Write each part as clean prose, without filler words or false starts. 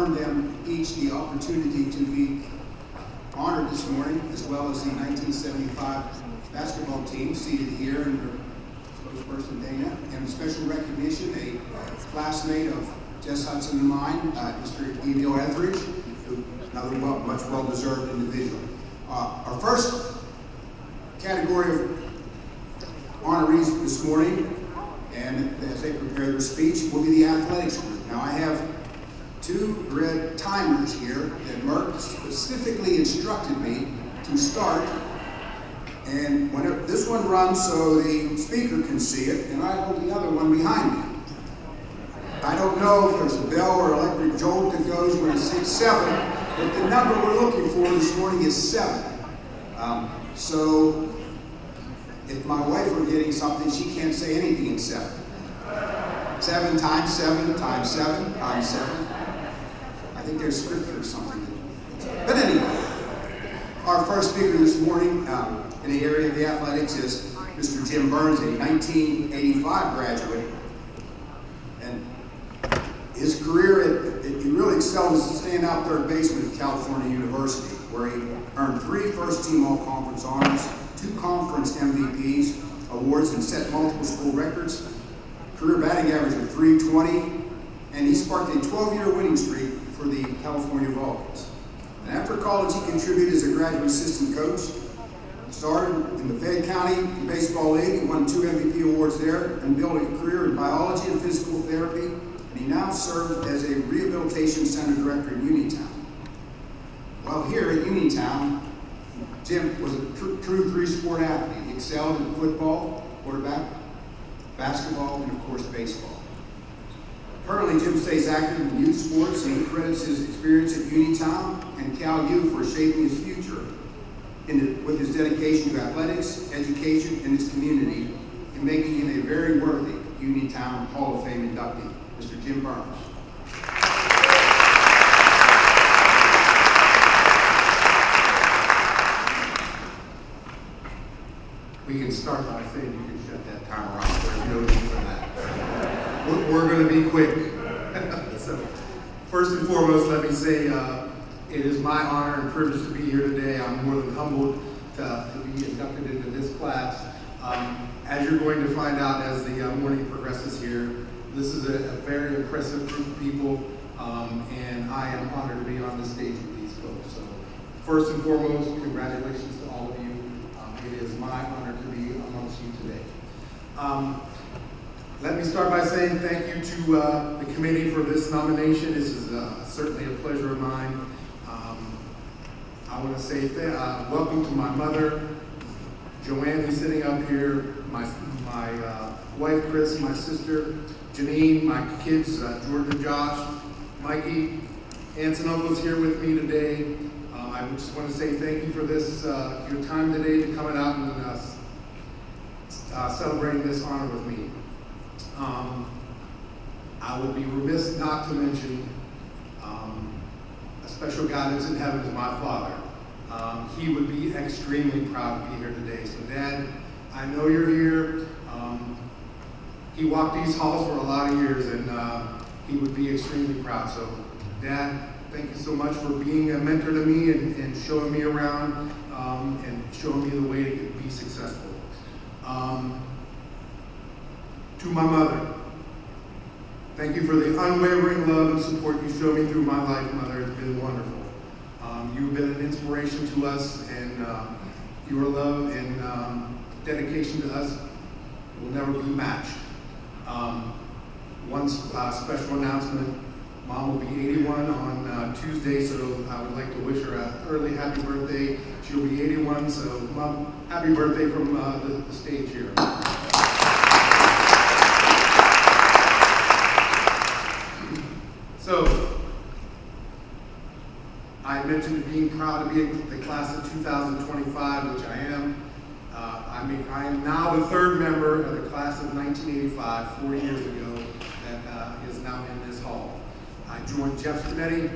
earned them each the opportunity to be honored this morning, as well as the 1975 basketball team seated here, and their spokesperson Dana, and a special recognition, a classmate of Jess Hudson and mine, Mr. Emil Etheridge, who another much well-deserved individual. Our first category of honorees this morning, and as they prepare their speech, will be the athletics group. Now I have two red timers here that Merck specifically instructed me to start, and whenever this one runs so the speaker can see it, and I hold the other one behind me. I don't know if there's a bell or electric jolt that goes when it's 6-7, but the number we're looking for this morning is 7. So if my wife were getting something, she can't say anything in 7. 7 times 7 times 7 times 7. I think there's scripture or something. But anyway, our first speaker this morning in the area of the athletics is Mr. Jim Burns, a 1985 graduate. And his career, he really excelled as a standout third baseman at California University, where he earned 3 first-team all-conference honors, 2 conference MVPs awards, and set multiple school records. Career batting average of .320, and he sparked a 12-year winning streak for the California Vulcans. And after college, he contributed as a graduate assistant coach. Started in the Fayette County Baseball League and won 2 MVP awards there, and built a career in biology and physical therapy. And he now serves as a rehabilitation center director in Uniontown. While here at Uniontown, Jim was a true 3-sport athlete. He excelled in football, quarterback, basketball, and of course baseball. Currently, Jim stays active in youth sports, and he credits his experience at Uniontown and Cal U for shaping his future with his dedication to athletics, education, and his community, and making him a very worthy Uniontown Hall of Fame inductee, Mr. Jim Burns. We can start by saying you can shut that timer off. There's no need for that. We're going to be quick. So, first and foremost, let me say it is my honor and privilege to be here today. I'm more than humbled to be inducted into this class. As you're going to find out as the morning progresses here, this is a very impressive group of people, and I am honored to be on the stage with these folks. So, first and foremost, congratulations to all of you. It is my honor to be amongst you today. Let me start by saying thank you to the committee for this nomination. This is certainly a pleasure of mine. I want to say welcome to my mother, Joanne, who's sitting up here, my wife, Chris, my sister, Janine, my kids, Jordan and Josh, Mikey, aunts and uncles here with me today. I just want to say thank you for this, your time today to coming out and celebrating this honor with me. I would be remiss not to mention a special guy that's in heaven is my father. He would be extremely proud to be here today. So Dad, I know you're here. He walked these halls for a lot of years, and he would be extremely proud. So Dad, thank you so much for being a mentor to me and showing me around and showing me the way to be successful. To my mother, thank you for the unwavering love and support you showed me through my life, Mother. It's been wonderful. You've been an inspiration to us, and your love and dedication to us will never be matched. One special announcement. Mom will be 81 on Tuesday, so I would like to wish her an early happy birthday. She'll be 81, so Mom, happy birthday from the stage here. So, I mentioned being proud to be in the class of 2025, which I am. I am now the 3rd member of the class of 1985, 4 years ago, that is now in this hall. I joined Jeff Spinetti,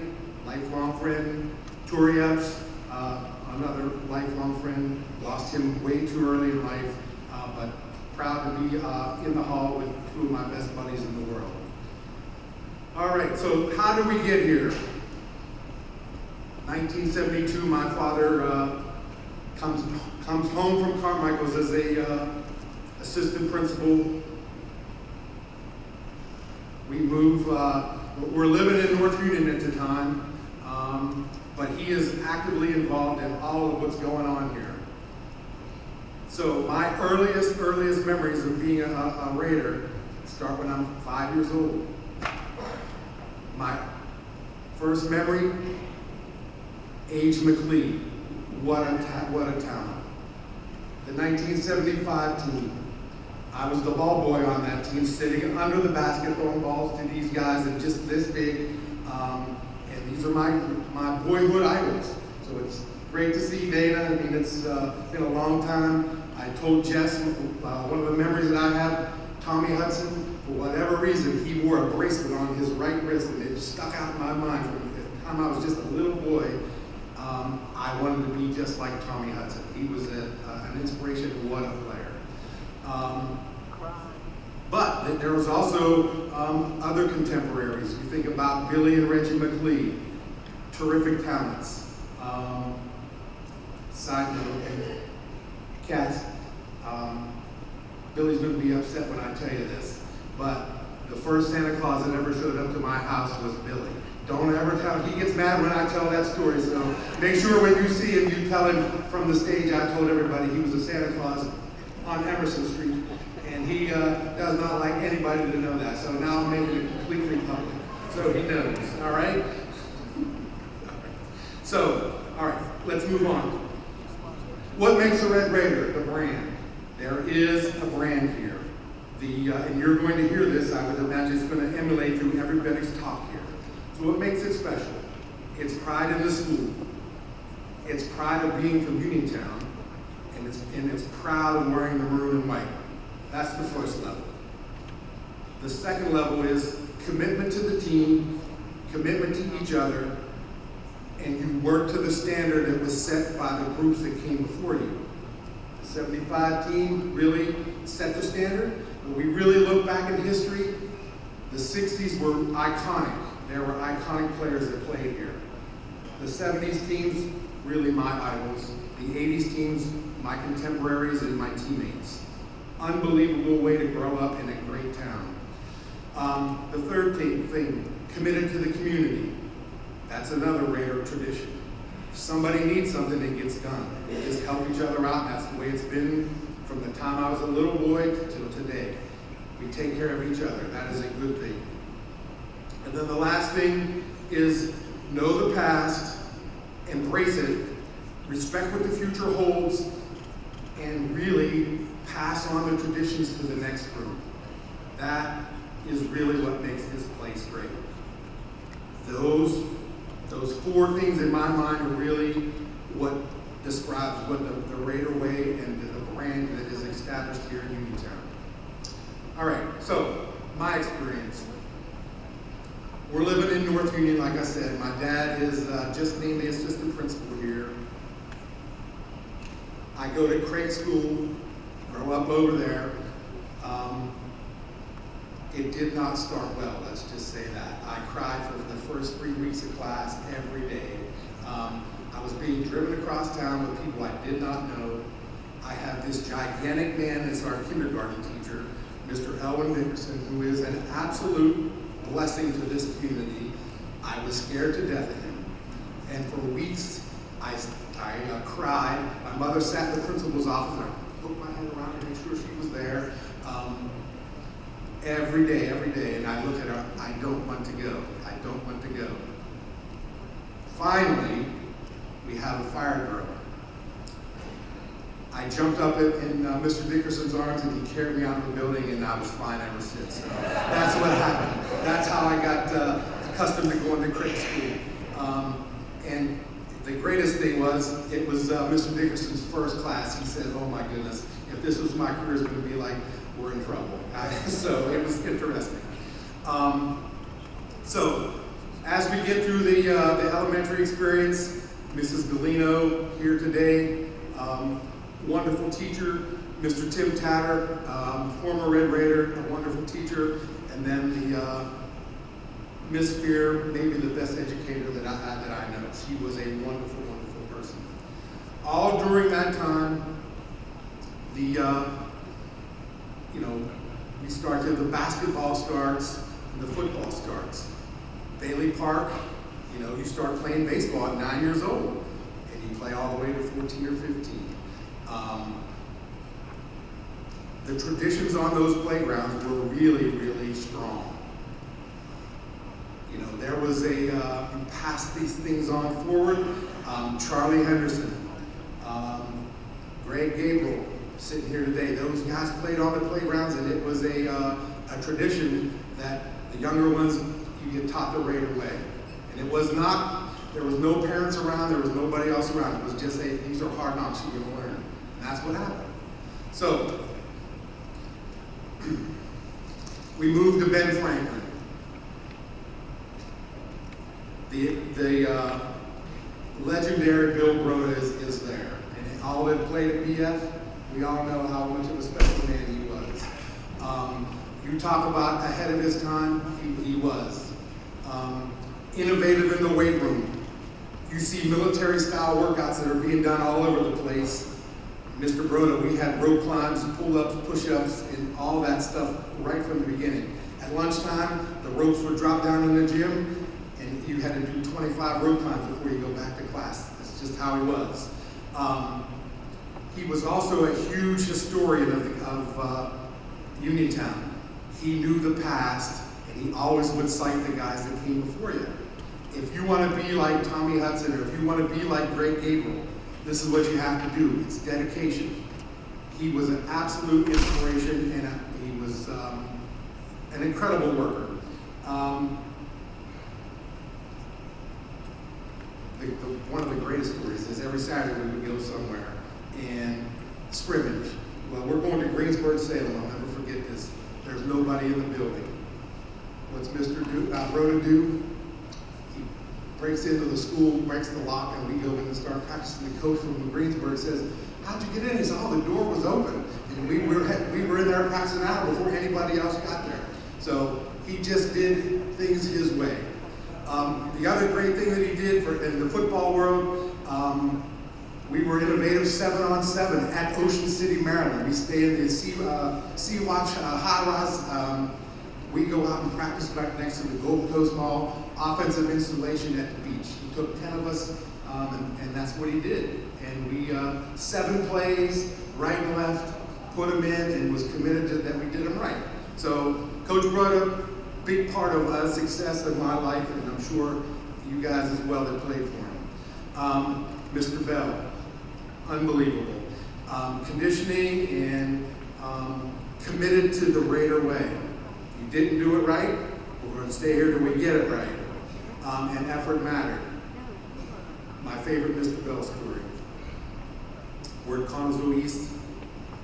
lifelong friend, Tori Epps, another lifelong friend, lost him way too early in life, but proud to be in the hall with 2 of my best buddies in the world. All right, so how did we get here? 1972, my father comes home from Carmichael's as a assistant principal. We move, we're living in North Union at the time, but he is actively involved in all of what's going on here. So my earliest memories of being a Raider start when I'm 5 years old. My first memory, Age McLeod. What a talent. The 1975 team. I was the ball boy on that team, sitting under the basket, throwing balls to these guys that just this big. And these are my boyhood idols. So it's great to see Dana. I mean, it's been a long time. I told Jess, one of the memories that I have, Tommy Hudson, for whatever reason, he wore a bracelet on his right wrist, and it stuck out in my mind from the time I was just a little boy. I wanted to be just like Tommy Hudson. He was an inspiration. What a player. But there was also other contemporaries. You think about Billy and Reggie McLeod, terrific talents. Side note, and Cass, Billy's going to be upset when I tell you this, but the first Santa Claus that ever showed up to my house was Billy. Don't ever tell him. He gets mad when I tell that story, so make sure when you see him, you tell him from the stage I told everybody he was a Santa Claus on Emerson Street, and he does not like anybody to know that, so now I'm making it completely public, so he knows, all right? So, all right, let's move on. What makes a Red Raider? The brand. There is a brand here. And you're going to hear this, I would imagine it's going to emulate through everybody's talk here. So what makes it special? It's pride in the school. It's pride of being from Uniontown. And it's proud of wearing the maroon and white. That's the first level. The second level is commitment to the team, commitment to each other, and you work to the standard that was set by the groups that came before you. The 75 team really set the standard. When we really look back in history, the 60s were iconic. There were iconic players that played here. The 70s teams, really my idols. The 80s teams, my contemporaries and my teammates. Unbelievable way to grow up in a great town. The third thing, committed to the community. That's another Raider tradition. If somebody needs something, it gets done. We just help each other out. That's the way it's been from the time I was a little boy till today. We take care of each other. That is a good thing. And then the last thing is know the past, embrace it, respect what the future holds, and really pass on the traditions to the next group. That is really what makes this place great. Those four things in my mind are really what describes what the Raider way and the brand that is established here in Uniontown. All right, so my experience. We're living in North Union, like I said. My dad is just named the assistant principal here. I go to Craig School, grow up over there. It did not start well, let's just say that. I cried for the first 3 weeks of class every day. I was being driven across town with people I did not know. I have this gigantic man as our kindergarten teacher, Mr. Elwin Dickerson, who is an absolute blessing to this community. I was scared to death of him. And for weeks, I cried. My mother sat in the principal's office, and I poked my head around to make sure she was there. Every day, and I look at her, I don't want to go. I don't want to go. Finally, we have a fire drill. I jumped up in Mr. Dickerson's arms, and he carried me out of the building, and I was fine ever since. So that's what happened. That's how I got accustomed to going to Craig School. And the greatest thing was, it was Mr. Dickerson's first class. He said, oh my goodness, if this was my career, it's going to be like, we're in trouble. So it was interesting. So as we get through the elementary experience, Mrs. Galino here today, wonderful teacher. Mr. Tim Tatter, former Red Raider, a wonderful teacher. And then the Miss Fear, maybe the best educator that I know. She was a wonderful, wonderful person. All during that time, the the basketball starts and the football starts. Bailey Park, you start playing baseball at 9 years old, and you play all the way to 14 or 15. The traditions on those playgrounds were really, really strong. There was you pass these things on forward. Charlie Henderson, Greg Gabriel, sitting here today. Those guys played on the playgrounds, and it was a tradition that the younger ones, you get taught the right away. And it was not, there was no parents around, there was nobody else around. It was just these are hard knocks you're going to learn. And that's what happened. So, we moved to Ben Franklin. The legendary Bill Broda is there. And all that played at BF, we all know how much of a special man he was. You talk about ahead of his time, he was. Innovative in the weight room. You see military style workouts that are being done all over the place. Mr. Broda, we had rope climbs, pull-ups, push-ups, and all that stuff right from the beginning. At lunchtime, the ropes would drop down in the gym, and you had to do 25 rope climbs before you go back to class. That's just how he was. He was also a huge historian of Uniontown. He knew the past, and he always would cite the guys that came before you. If you want to be like Tommy Hudson, or if you want to be like Greg Gabriel, this is what you have to do. It's dedication. He was an absolute inspiration, and he was an incredible worker. One of the greatest stories is every Saturday we would go somewhere and scrimmage. Well, we're going to Greensburg, Salem. I'll never forget this. There's nobody in the building. What's Mr. Broda do? He breaks into the school, breaks the lock, and we go in and start practicing. The coach from Greensburg says, "How'd you get in?" He said, "Oh, the door was open." And we were in there practicing an hour before anybody else got there. So he just did things his way. The other great thing that he did in the football world, we were innovative 7-on-7 at Ocean City, Maryland. We stay in the Sea-Watch high-rise. We go out and practice right next to the Gold Coast Mall, offensive installation at the beach. He took 10 of us, and that's what he did. And we, 7 plays, right and left, put them in, and was committed to that we did them right. So Coach Broda, big part of the success of my life, and I'm sure you guys as well that played for him. Mr. Bell, unbelievable. Conditioning and committed to the Raider way. You didn't do it right, we're going to stay here till we get it right. And effort mattered. My favorite Mr. Bell story. We're at Connellsville East,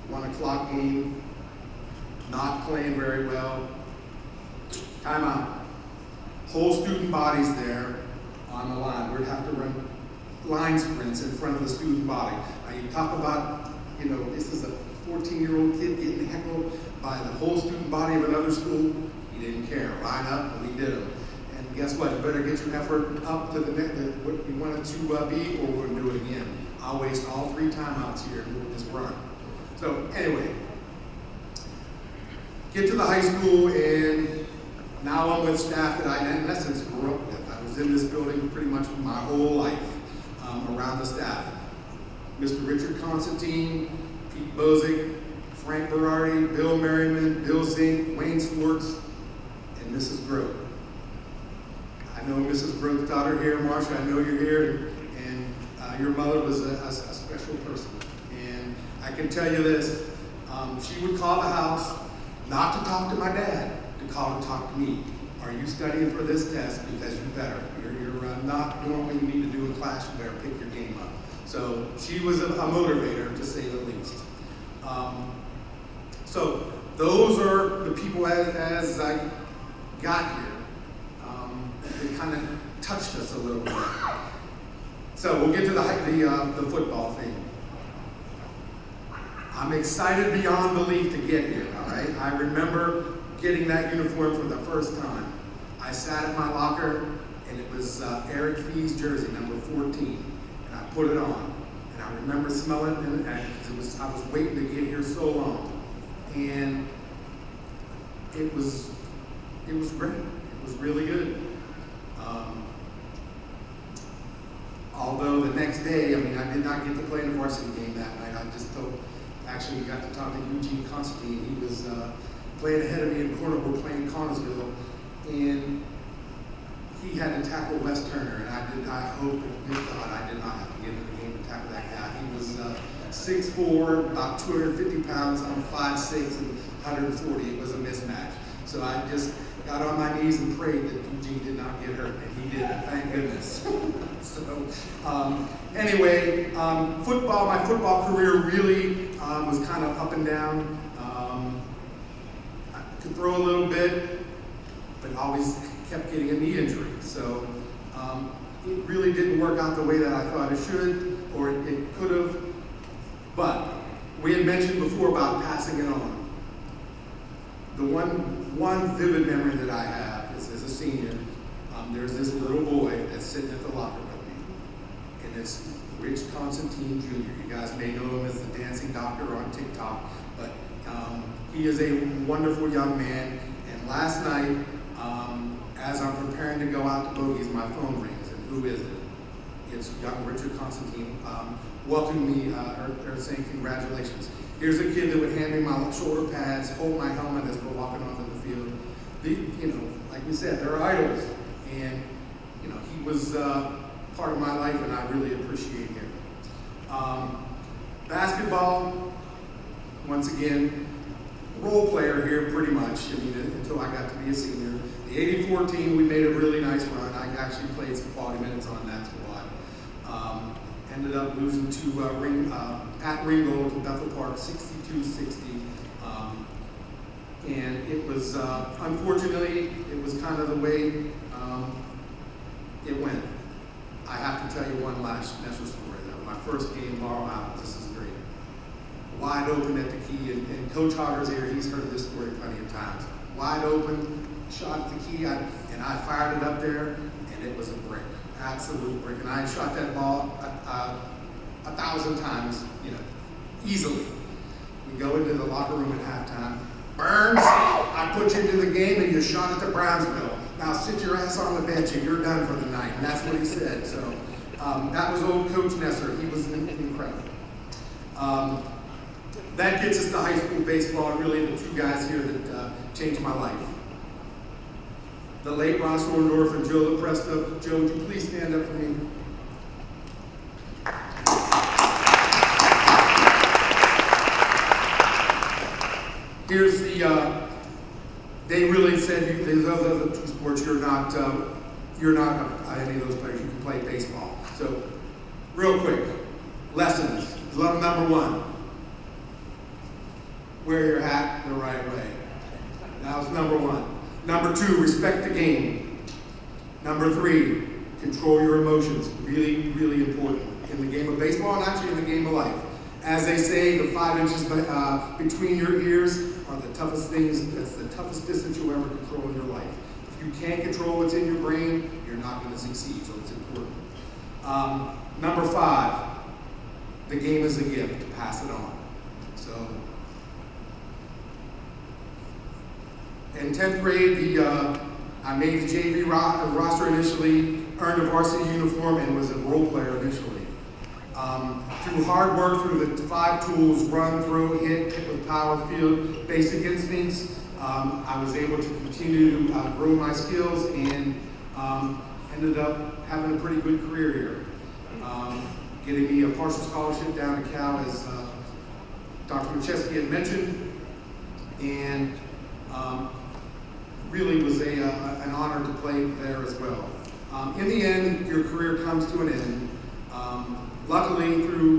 1 o'clock game, not playing very well. Timeout. Whole student body's there on the line. We'd have to run line sprints in front of the student body. Now you talk about, this is a 14-year-old kid getting heckled by the whole student body of another school. He didn't care. Line up, and we did them. And guess what? You better get your effort up to what you want it to be, or we're going to do it again. I'll waste all 3 timeouts here and we'll just run. So anyway, get to the high school, and now I'm with staff that I, in essence, grew up with. I was in this building pretty much my whole life around the staff. Mr. Richard Constantine, Pete Bozick, Frank Berardi, Bill Merriman, Bill Zink, Wayne Swartz, and Mrs. Grote. I know Mrs. Grote's daughter here, Marcia, I know you're here, and your mother was a special person. And I can tell you this, she would call the house, not to talk to my dad, to call to talk to me. Are you studying for this test? Because you better. You're not doing what you need to do in class, you better pick your game up. So she was a motivator, to say the least. So those are the people as I got here. They kind of touched us a little bit. So we'll get to the football thing. I'm excited beyond belief to get here, all right? I remember getting that uniform for the first time. I sat at my locker, and it was Eric Fee's jersey, number 14, and I put it on, and I remember smelling it, because I was waiting to get here so long, and it was great. It was really good. Although the next day, I mean, I did not get to play in the varsity game that night. I just actually got to talk to Eugene Constantine. He was playing ahead of me in corner. We're playing Connersville, and he had to tackle Wes Turner, and I hope, thank God, I did not have to get in the game to tackle that guy. He was 6'4", about 250 pounds, I'm 5'6", and 140. It was a mismatch. So I just got on my knees and prayed that Eugene did not get hurt, and he did. Thank goodness. So anyway, football. My football career really was kind of up and down. I could throw a little bit, but always kept getting a knee injury. So it really didn't work out the way that I thought it should, or it could have. But we had mentioned before about passing it on. The one vivid memory that I have is as a senior, there's this little boy that's sitting at the locker with me, and it's Rich Constantine Jr. You guys may know him as the dancing doctor on TikTok, but he is a wonderful young man. And last night, as I'm preparing to go out to Bogies, my phone rings, and who is it? It's young Richard Constantine welcoming me, or saying congratulations. Here's a kid that would hand me my shoulder pads, hold my helmet as we're walking onto the field. Like we said, they're idols. And, he was part of my life, and I really appreciate him. Basketball, once again, role player here pretty much, until I got to be a senior. The 84 team, we made a really nice run. I actually played some quality minutes on that squad. Ended up losing to at Ringgold to Bethel Park, 62-60. And it was, unfortunately, it was kind of the way it went. I have to tell you one last Nestor story though. My first game, Laurel Island, this is great. Wide open at the key, and Coach Hogger's here, he's heard this story plenty of times. Wide open, shot at the key, and I fired it up there, and it was a brick. Absolute brick. And I shot that ball 1,000 times, easily. We go into the locker room at halftime. Burns, I put you into the game and you shot it to Brownsville. Now sit your ass on the bench and you're done for the night. And that's what he said. So that was old Coach Nestor. He was incredible. That gets us to high school baseball, and really the two guys here that changed my life. The late Ross Orndorff and Joe LaPresta. Joe, would you please stand up for me? Here's they really said, these other two sports, you're not any of those players, you can play baseball. So, real quick, lessons. Love number one. Wear your hat the right way. That was number one. Number two, respect the game. Number three, control your emotions. Really, really important in the game of baseball and actually in the game of life. As they say, the 5 inches between your ears are the toughest things, that's the toughest distance you'll ever control in your life. If you can't control what's in your brain, you're not going to succeed, so it's important. Number 5, the game is a gift, pass it on. So, in 10th grade, I made the JV roster initially, earned a varsity uniform, and was a role player initially. Through hard work, through the 5 tools, run, throw, hit with power, field, basic instincts, I was able to continue to grow my skills and ended up having a pretty good career here. Getting me a partial scholarship down to Cal, as Dr. Macheski had mentioned, and really was an honor to play there as well. In the end, your career comes to an end. Luckily, through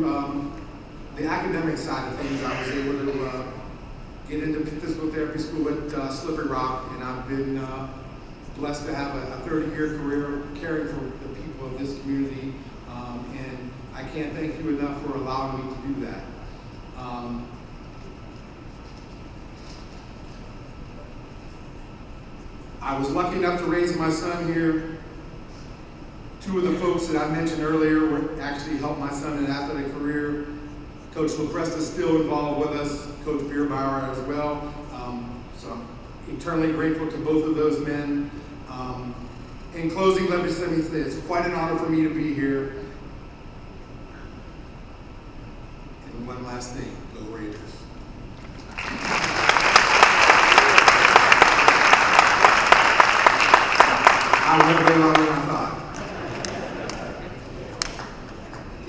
the academic side of things, I was able to get into physical therapy school at Slippery Rock, and I've been blessed to have a 30-year career caring for the people of this community, and I can't thank you enough for allowing me to do that. I was lucky enough to raise my son here Two of the folks that I mentioned earlier were actually helped my son in an athletic career. Coach LaPresta is still involved with us, Coach Bierbauer as well. So I'm eternally grateful to both of those men. In closing, let me say it's quite an honor for me to be here. And one last thing, go Raiders. I went way longer than I thought.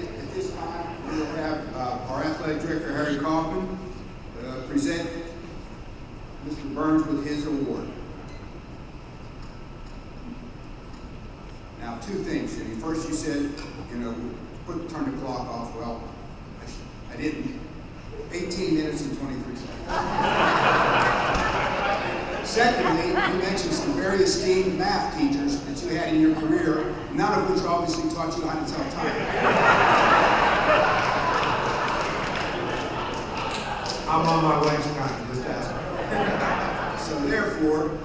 At this time, we'll have our athletic director, Harry Kaufman, present Mr. Burns with his award. Now, two things, Jimmy. First, you said, turn the clock off. Well, I didn't. 18 minutes and 23 seconds. Secondly, you mentioned some very esteemed math teachers that you had in your career, none of which obviously taught you how to tell time. I'm on my wife's time, just ask her. So therefore,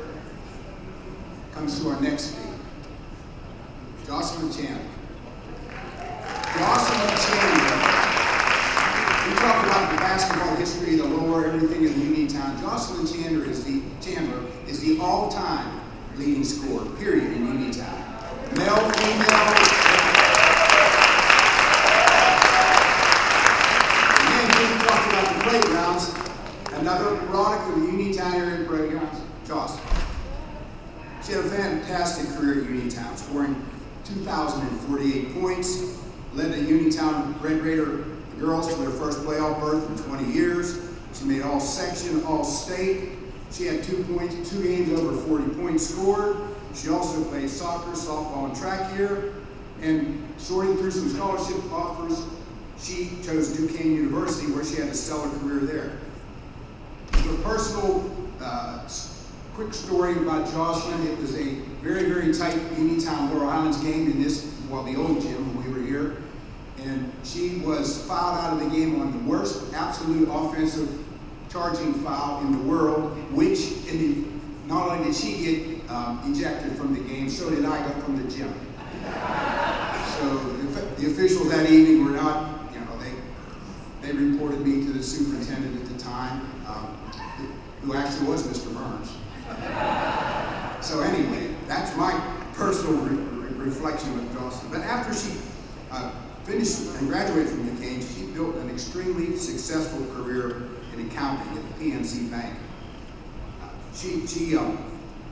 comes to our next speaker, Jocelyn Chandler. Jocelyn Chandler. We talk about the basketball history, the lore, everything in Uniontown. Jocelyn Chandler is the all-time leading scorer, period, in Uniontown. Male, female. And then we talked about the playgrounds. Another product of the Uniontown area playgrounds, Jocelyn. She had a fantastic career at Uniontown, scoring 2,048 points, led the Uniontown Red Raider girls to their first playoff berth in 20 years. She made all section, all state. She had 2 games over 40 points scored. She also played soccer, softball, and track here. And sorting through some scholarship offers, she chose Duquesne University, where she had a stellar career there. A personal quick story about Jocelyn. It was a very, very tight Uniontown Laurel Islands game in the old gym when we were here. And she was fouled out of the game on the worst absolute offensive charging foul in the world, which not only did she get ejected from the game, so did I go from the gym. So the officials that evening were not, they reported me to the superintendent at the time, who actually was Mr. Burns. So anyway, that's my personal reflection with Jocelyn. But after she finished and graduated from Duquesne, she built an extremely successful career in accounting at the PNC Bank. She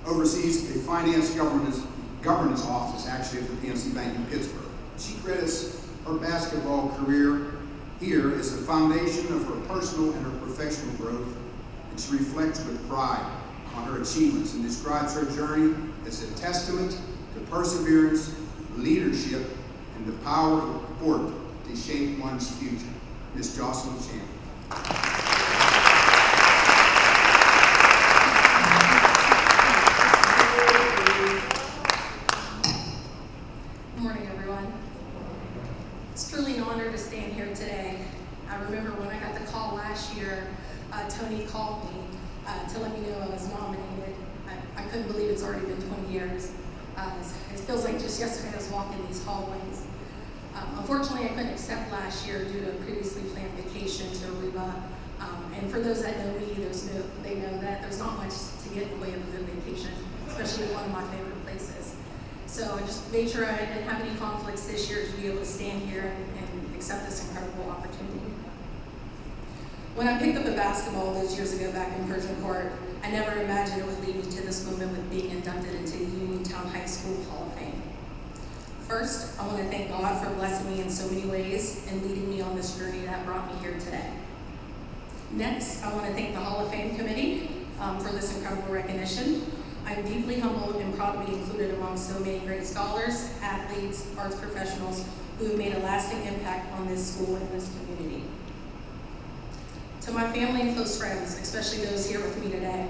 oversees a finance governance office, actually, at the PNC Bank in Pittsburgh. She credits her basketball career here as the foundation of her personal and her professional growth, and she reflects with pride on her achievements and describes her journey as a testament to perseverance, leadership, and the power of sport to shape one's future. Ms. Jocelyn Chandler. Good morning, everyone. It's truly an honor to stand here today. I remember when I got the call last year, Tony called me to let me know I was nominated. I couldn't believe it's already been 20 years. It feels like just yesterday I was walking these hallways. Unfortunately, I couldn't accept last year due to a previously planned vacation to Aruba. And for those that know me, they know that there's not much to get in the way of a good vacation, especially one of my favorite places. So I just made sure I didn't have any conflicts this year to be able to stand here and accept this incredible opportunity. When I picked up a basketball those years ago back in Persian Court, I never imagined it would lead me to this moment with being inducted into the Uniontown High School Hall of Fame. First, I want to thank God for blessing me in so many ways and leading me on this journey that brought me here today. Next, I want to thank the Hall of Fame Committee for this incredible recognition. I'm deeply humbled and proud to be included among so many great scholars, athletes, arts professionals who have made a lasting impact on this school and this community. To my family and close friends, especially those here with me today,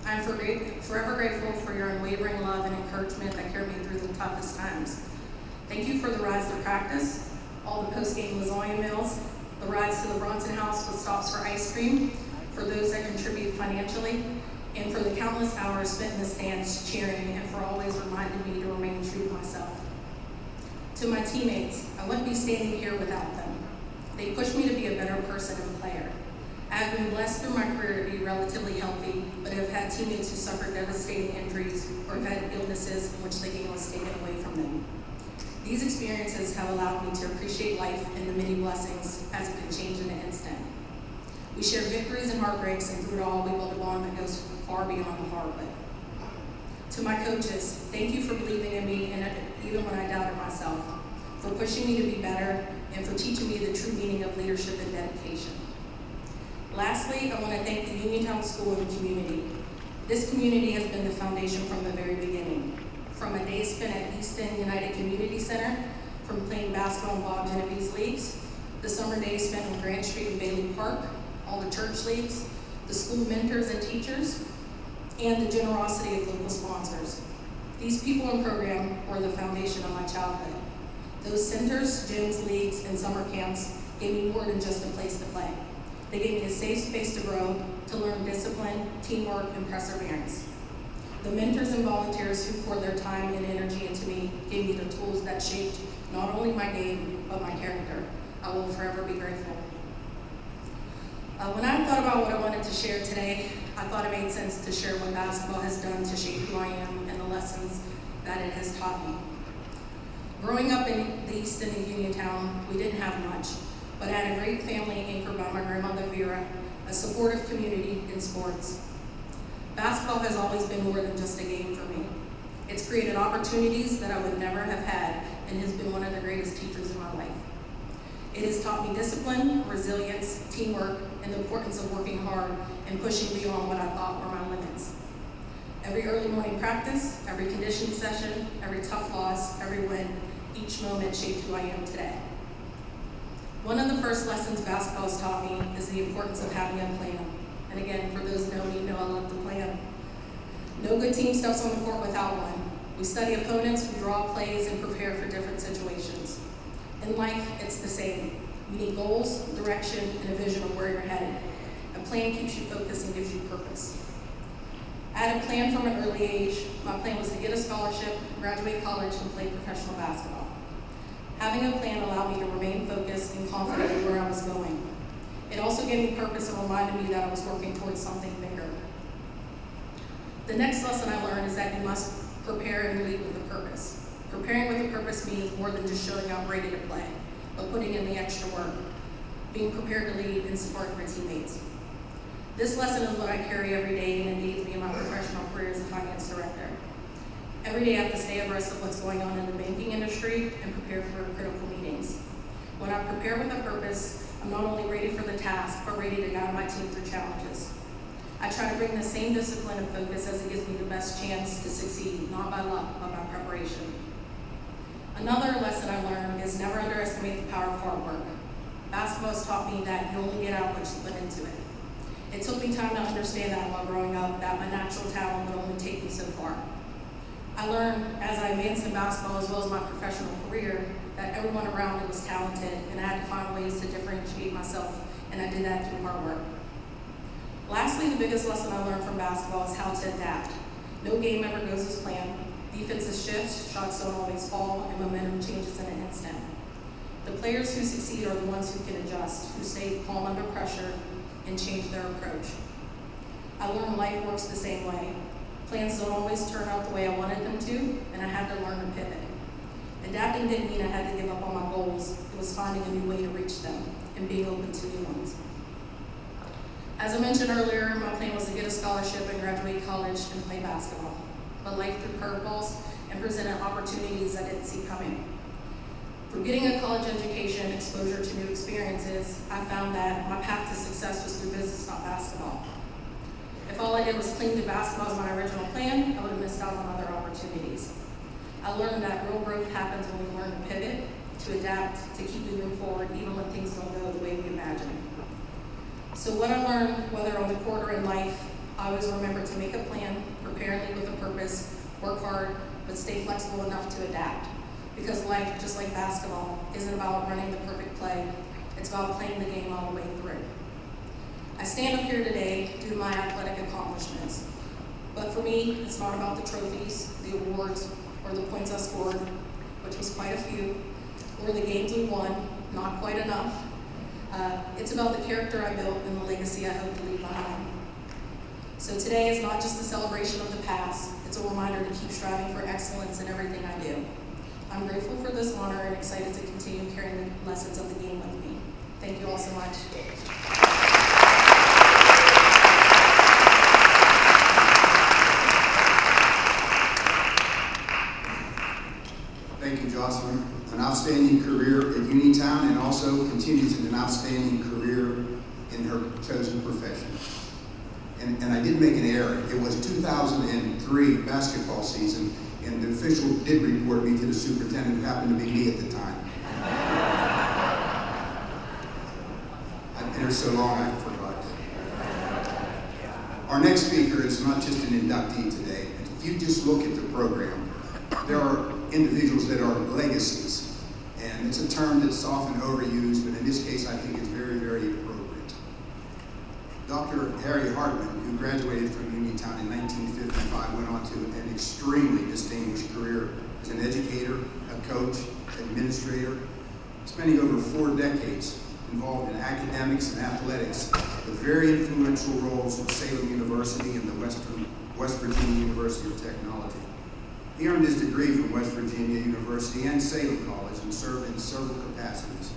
I'm forever grateful for your unwavering love and encouragement that carried me through the toughest times. Thank you for the rides to practice, all the post-game lasagna meals, the rides to the Bronson House with stops for ice cream, for those that contribute financially, and for the countless hours spent in the stands cheering and for always reminding me to remain true to myself. To my teammates, I wouldn't be standing here without them. They pushed me to be a better person and player. I have been blessed through my career to be relatively healthy, but have had teammates who suffered devastating injuries or have had illnesses in which the game was taken away from them. These experiences have allowed me to appreciate life and the many blessings as it can change in an instant. We share victories and heartbreaks, and through it all, we build a bond that goes far beyond the hardwood. To my coaches, thank you for believing in me, and even when I doubted myself, for pushing me to be better, and for teaching me the true meaning of leadership and dedication. Lastly, I want to thank the Uniontown School and community. This community has been the foundation from the very beginning. From a day spent at Easton United Community Center, from playing basketball in Bob Genovese leagues, the summer days spent on Grant Street and Bailey Park, all the church leagues, the school mentors and teachers, and the generosity of local sponsors. These people and program were the foundation of my childhood. Those centers, gyms, leagues, and summer camps gave me more than just a place to play. They gave me a safe space to grow, to learn discipline, teamwork, and perseverance. The mentors and volunteers who poured their time and energy into me gave me the tools that shaped not only my game, but my character. I will forever be grateful. When I thought about what I wanted to share today, I thought it made sense to share what basketball has done to shape who I am and the lessons that it has taught me. Growing up in the Easton and Uniontown, we didn't have much, but I had a great family anchored by my grandmother Vera, a supportive community in sports. Basketball has always been more than just a game for me. It's created opportunities that I would never have had and has been one of the greatest teachers in my life. It has taught me discipline, resilience, teamwork, and the importance of working hard and pushing beyond what I thought were my limits. Every early morning practice, every conditioning session, every tough loss, every win, each moment shaped who I am today. One of the first lessons basketball has taught me is the importance of having a plan. And again, for those who know me, know I love the plan. No good team steps on the court without one. We study opponents, we draw plays, and prepare for different situations. In life, it's the same. You need goals, direction, and a vision of where you're headed. A plan keeps you focused and gives you purpose. I had a plan from an early age. My plan was to get a scholarship, graduate college, and play professional basketball. Having a plan allowed me to remain focused and confident in where I was going. It also gave me purpose and reminded me that I was working towards something bigger. The next lesson I learned is that you must prepare and lead with a purpose. Preparing with a purpose means more than just showing up ready to play, but putting in the extra work, being prepared to lead and support your teammates. This lesson is what I carry every day and it aids me in my professional career as a finance director. Every day I have to stay abreast of what's going on in the banking industry and prepare for critical meetings. When I prepare with a purpose, I'm not only ready for the task, but ready to guide my team through challenges. I try to bring the same discipline and focus as it gives me the best chance to succeed, not by luck, but by preparation. Another lesson I learned is never underestimate the power of hard work. Basketball has taught me that you only get out what you put into it. It took me time to understand that while growing up, that my natural talent would only take me so far. I learned as I advanced in basketball as well as my professional career that everyone around me was talented and I had to find ways to differentiate myself, and I did that through hard work. Lastly, the biggest lesson I learned from basketball is how to adapt. No game ever goes as planned. Defenses shift, shots don't always fall, and momentum changes in an instant. The players who succeed are the ones who can adjust, who stay calm under pressure, and change their approach. I learned life works the same way. Plans don't always turn out the way I wanted them to, and I had to learn to pivot. Adapting didn't mean I had to give up on my goals. It was finding a new way to reach them and being open to new ones. As I mentioned earlier, my plan was to get a scholarship and graduate college and play basketball. But life threw curveballs and presented opportunities I didn't see coming. From getting a college education and exposure to new experiences, I found that my path to success was through business, not basketball. If all I did was cling to basketball as my original plan, I would have missed out on other opportunities. I learned that real growth happens when we learn to pivot, to adapt, to keep moving forward, even when things don't go the way we imagine. So what I learned, whether on the court or in life, I always remember to make a plan, prepare and lead with a purpose, work hard, but stay flexible enough to adapt. Because life, just like basketball, isn't about running the perfect play. It's about playing the game all the way through. I stand up here today due to my athletic accomplishments. But for me, it's not about the trophies, the awards, or the points I scored. which was quite a few, or the games we won, not quite enough. It's about the character I built and the legacy I hope to leave behind. So today is not just a celebration of the past, it's a reminder to keep striving for excellence in everything I do. I'm grateful for this honor and excited to continue carrying the lessons of the game with me. Thank you all so much. Thank you, Jocelyn. An outstanding career at Uniontown, and also continues an outstanding career in her chosen profession. And I did make an error. It was 2003 basketball season, and the official did report me to the superintendent, who happened to be me at the time. I've been here so long, I forgot. Our next speaker is not just an inductee today. If you just look at the program, there are individuals that are legacies. And it's a term that's often overused, but in this case, I think it's very, very appropriate. Dr. Harry Hartman, who graduated from Uniontown in 1955, went on to an extremely distinguished career as an educator, a coach, administrator, spending over 4 decades involved in academics and athletics, with very influential roles at Salem University and the West Virginia University of Technology. He earned his degree from West Virginia University and Salem College and served in several capacities,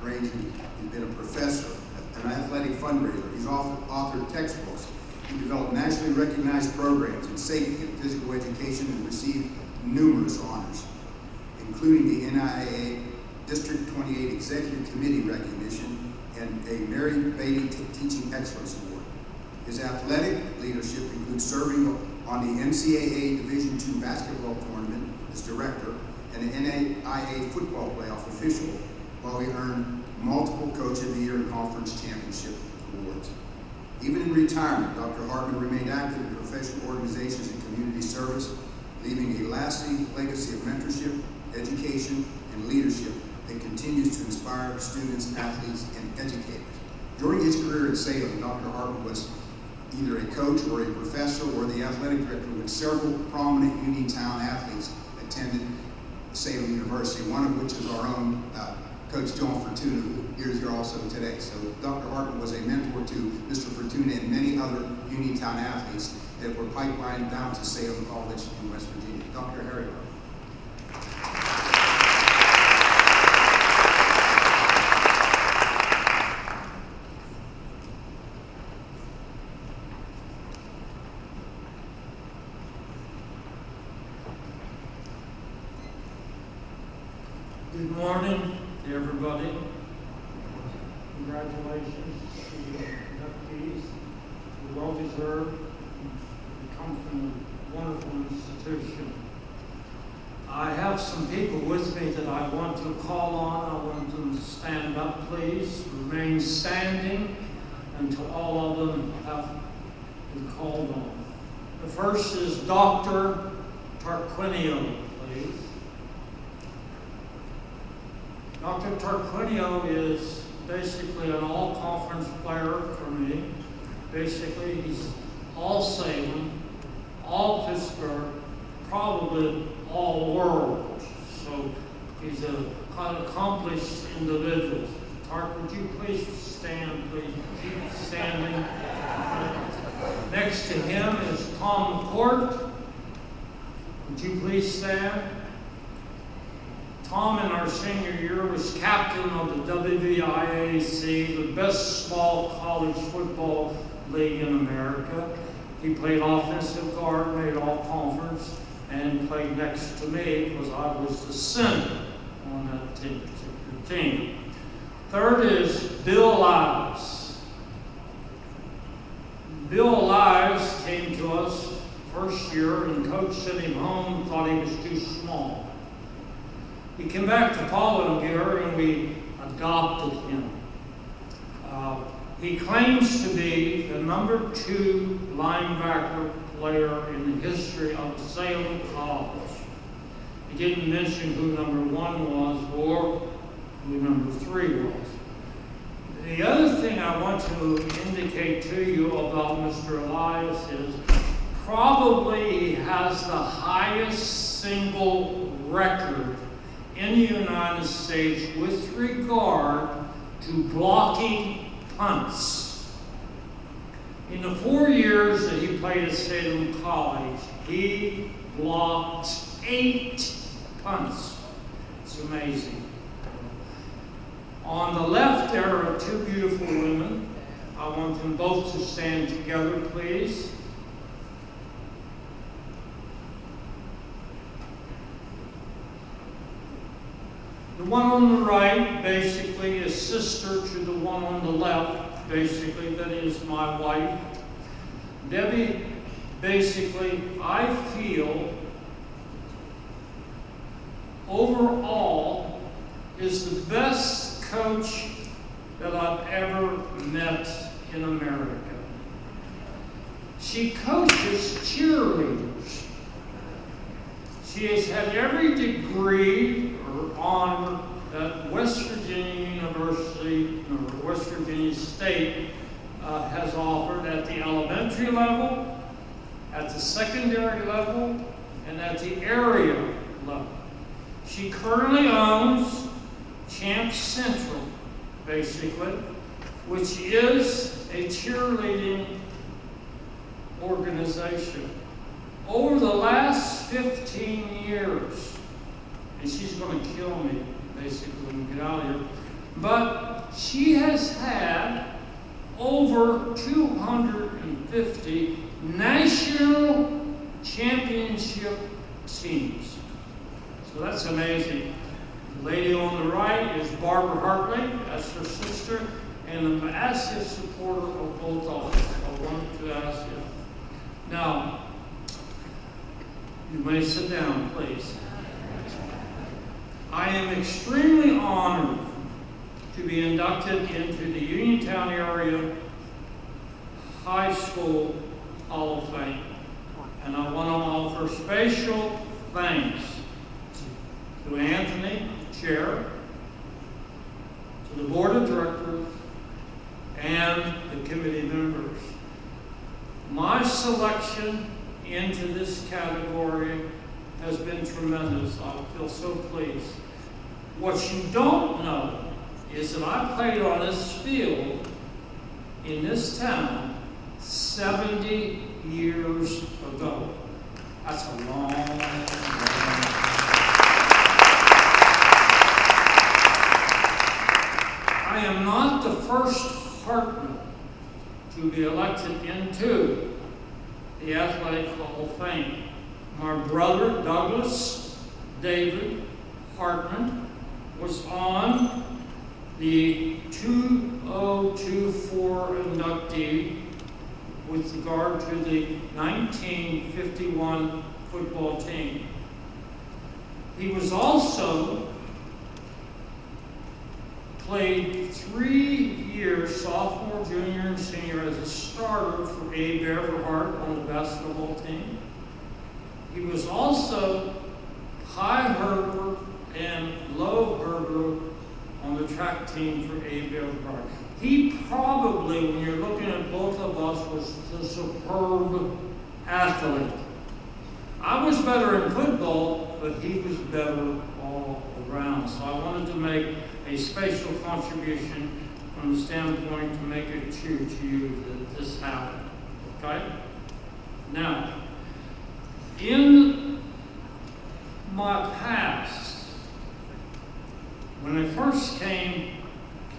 ranging. He's been a professor, an athletic fundraiser. He's authored textbooks. He developed nationally recognized programs in safety and physical education and received numerous honors, including the NIAA District 28 Executive Committee recognition and a Mary Beatty Teaching Excellence Award. His athletic leadership includes serving on the NCAA Division II basketball tournament as director and the NAIA football playoff official, while he earned multiple Coach of the Year and Conference Championship awards. Even in retirement, Dr. Hartman remained active in professional organizations and community service, leaving a lasting legacy of mentorship, education, and leadership that continues to inspire students, athletes, and educators. During his career at Salem, Dr. Hartman was either a coach or a professor or the athletic director, with several prominent Uniontown athletes attended Salem University, one of which is our own Coach John Fortuna, who is here also today. So Dr. Hartman was a mentor to Mr. Fortuna and many other Uniontown athletes that were pipelined down to Salem College in West Virginia. Dr. Harry Hartman. Good morning to everybody. Congratulations to the inductees. You're well deserved. You come from a wonderful institution. I have some people with me that I want to call on. I want them to stand up, please. Remain standing until all of them have been called on. The first is Dr. Tarquinio, please. Dr. Tarquinio is basically an all-conference player for me. Basically, he's all Salem, all Pittsburgh, probably all world. So he's a quite accomplished individual. Tark, would you please stand, please? Keep standing. Next to him is Tom McCourt. Would you please stand? Tom, in our senior year, was captain of the WVIAC, the best small college football league in America. He played offensive guard, made all conference, and played next to me because I was the center on that particular team. Third is Bill Lives. Bill Lives came to us first year, and coach sent him home, thought he was too small. He came back the following year and we adopted him. He claims to be the number 2 linebacker player in the history of Salem College. He didn't mention who number 1 was or who number 3 was. The other thing I want to indicate to you about Mr. Elias is probably he has the highest single record in the United States with regard to blocking punts. In the 4 years that he played at Salem College, he blocked 8 punts. It's amazing. On the left, there are 2 beautiful women. I want them both to stand together, please. The one on the right, basically, is sister to the one on the left, basically, that is my wife. Debbie, basically, I feel, overall, is the best coach that I've ever met in America. She coaches cheerleaders. She has had every degree or honor that West Virginia University, or West Virginia State has offered at the elementary level, at the secondary level, and at the area level. She currently owns Champ Central, basically, which is a cheerleading organization. Over the last 15 years, and she's going to kill me, basically, when we get out of here, but she has had over 250 national championship teams. So that's amazing. The lady on the right is Barbara Hartley, that's her sister, and a massive supporter of both of us. I wanted to ask you. Now, you may sit down, please. I am extremely honored to be inducted into the Uniontown Area High School Hall of Fame. And I want to offer special thanks to Anthony, Chair, to the Board of Directors, and the committee members. My selection into this category has been tremendous. I feel so pleased. What you don't know is that I played on this field in this town 70 years ago. That's a long time. I am not the first Hartman to be elected into the Athletic Hall of Fame. My brother, Douglas David Hartman, was on the 2024 inductee with regard to the 1951 football team. He was also played 3 years, sophomore, junior, and senior, as a starter for Abe Everhart on the basketball team. He was also high hurdler and low hurdler on the track team for Abe Everhart. He probably, when you're looking at both of us, was a superb athlete. I was better in football, but he was better all around. So I wanted to make a special contribution from the standpoint to make it clear to you that this happened. Okay? Now, in my past, when I first came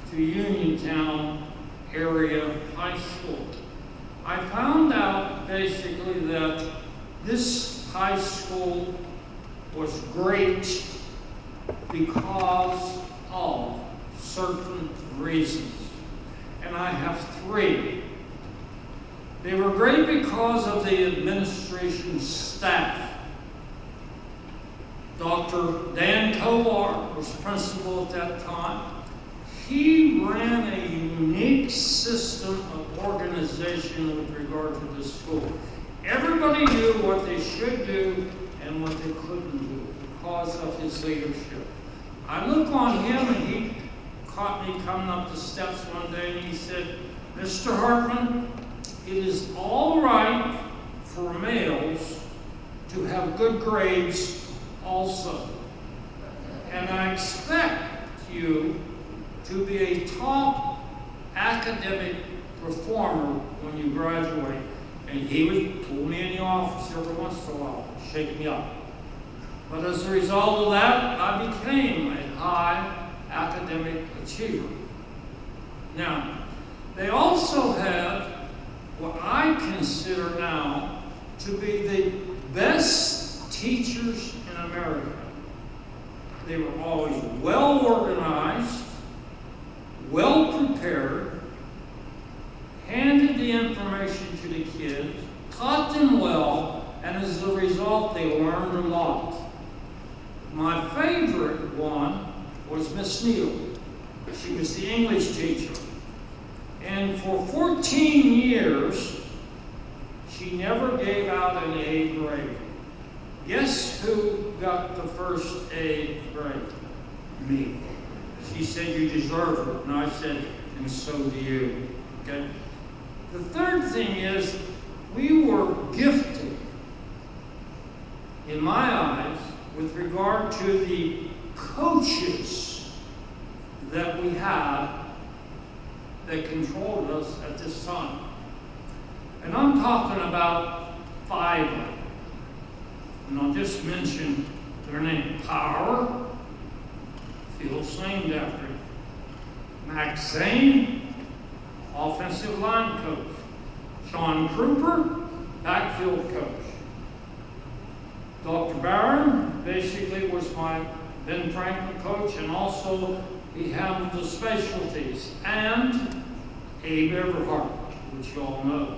to Uniontown Area High School, I found out basically that this high school was great because of certain reasons. And I have 3. They were great because of the administration staff. Dr. Dan Tovar was principal at that time. He ran a unique system of organization with regard to the school. Everybody knew what they should do and what they couldn't do because of his leadership. I looked on him and he caught me coming up the steps one day and he said, "Mr. Hartman, it is all right for males to have good grades also." and I expect you to be a top academic performer when you graduate. And he would pull me in the office every once in a while, shake me up. But as a result of that, I became a high academic achiever. Now, they also had what I consider now to be the best teachers in America. They were always well organized, well prepared, handed the information to the kids, taught them well, and as a result, they learned a lot. My favorite one was Miss Neal. She was the English teacher. And for 14 years, she never gave out an A grade. Guess who got the first A grade? Me. She said, you deserve it. And I said, and so do you. Okay? The third thing is, we were gifted, in my eyes, with regard to the coaches that we had that controlled us at this time. And I'm talking about 5 of them. And I'll just mention their name. Power, Field's named after him. Max Zane, offensive line coach. Sean Kruper, backfield coach. Dr. Barron basically was my Ben Franklin coach, and also he handled the specialties. And Abe Everhart, which you all know.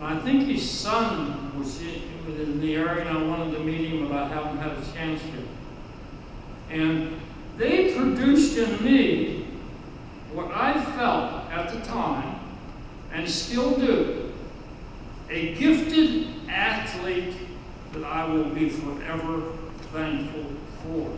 And I think his son was in the area, and I wanted to meet him, but I haven't had a chance yet. And they produced in me what I felt at the time, and still do, a gifted athlete that I will be forever thankful for.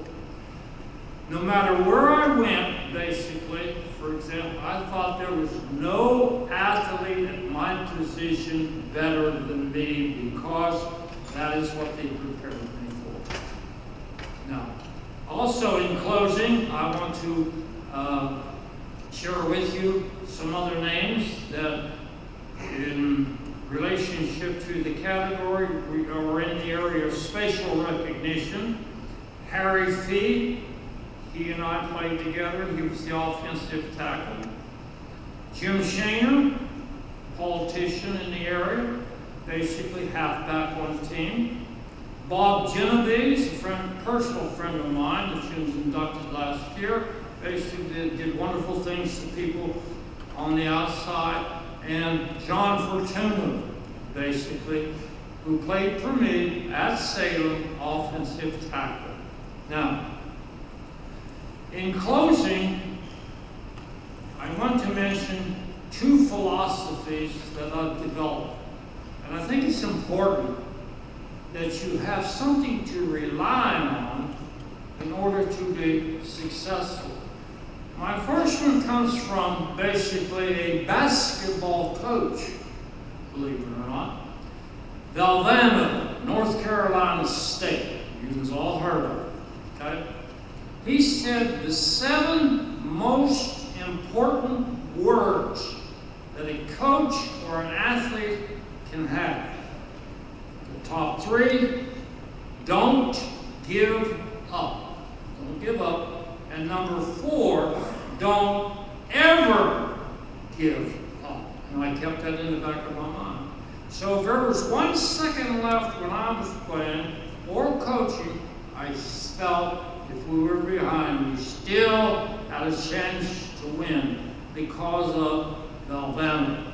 No matter where I went, basically, for example, I thought there was no athlete at my position better than me, because that is what they prepared me for. Now, also in closing, I want to share with you some other names that, in relationship to the category, we are in the area of spatial recognition. Harry Fee, he and I played together. He was the offensive tackle. Jim Shaner, politician in the area, basically halfback on the team. Bob Genovese, a personal friend of mine that was inducted last year, basically did wonderful things to people on the outside. And John Fortuna, basically, who played for me at Salem, offensive tackle. Now, in closing, I want to mention 2 philosophies that I've developed. And I think it's important that you have something to rely on in order to be successful. My first one comes from basically a basketball coach, believe it or not. Valvano, North Carolina State. You've all heard of it, okay? He said the 7 most important words that a coach or an athlete can have. The top 3, don't give up. Don't give up. And number 4, don't ever give up. And I kept that in the back of my mind. So if there was 1 second left when I was playing or coaching, I felt if we were behind, we still had a chance to win because of Valvano.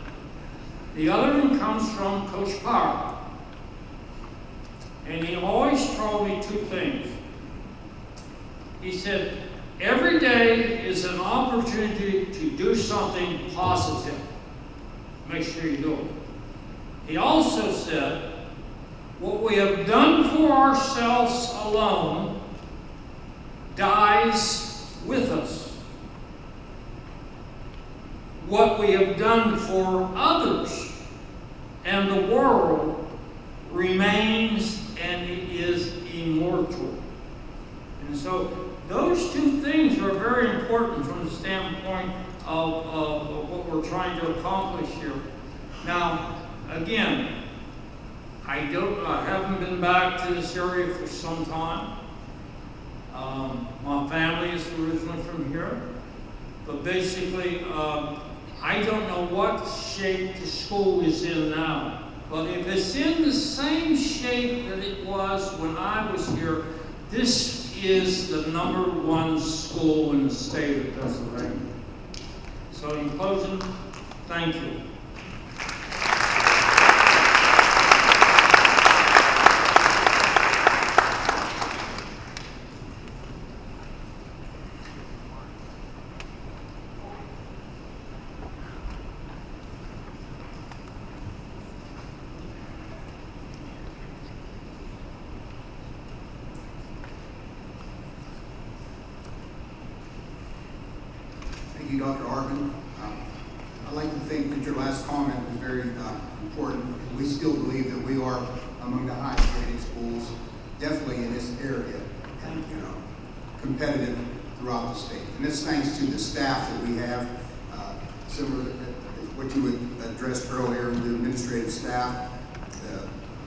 The other one comes from Coach Power. And he always told me 2 things. He said, every day is an opportunity to do something positive. Make sure you do it. He also said, what we have done for ourselves alone dies with us. What we have done for others and the world remains, and it is immortal. And so Those two things are very important from the standpoint of what we're trying to accomplish here. Now, again, I haven't been back to this area for some time. My family is originally from here, but basically, I don't know what shape the school is in now. But if it's in the same shape that it was when I was here, this is the #1 school in the state of Pennsylvania. So in closing, thank you. Thank you, Dr. Arvin. I'd like to think that your last comment was very important. We still believe that we are among the highest rated schools, definitely in this area, and competitive throughout the state. And this thanks to the staff that we have, similar to what you had addressed earlier, the administrative staff,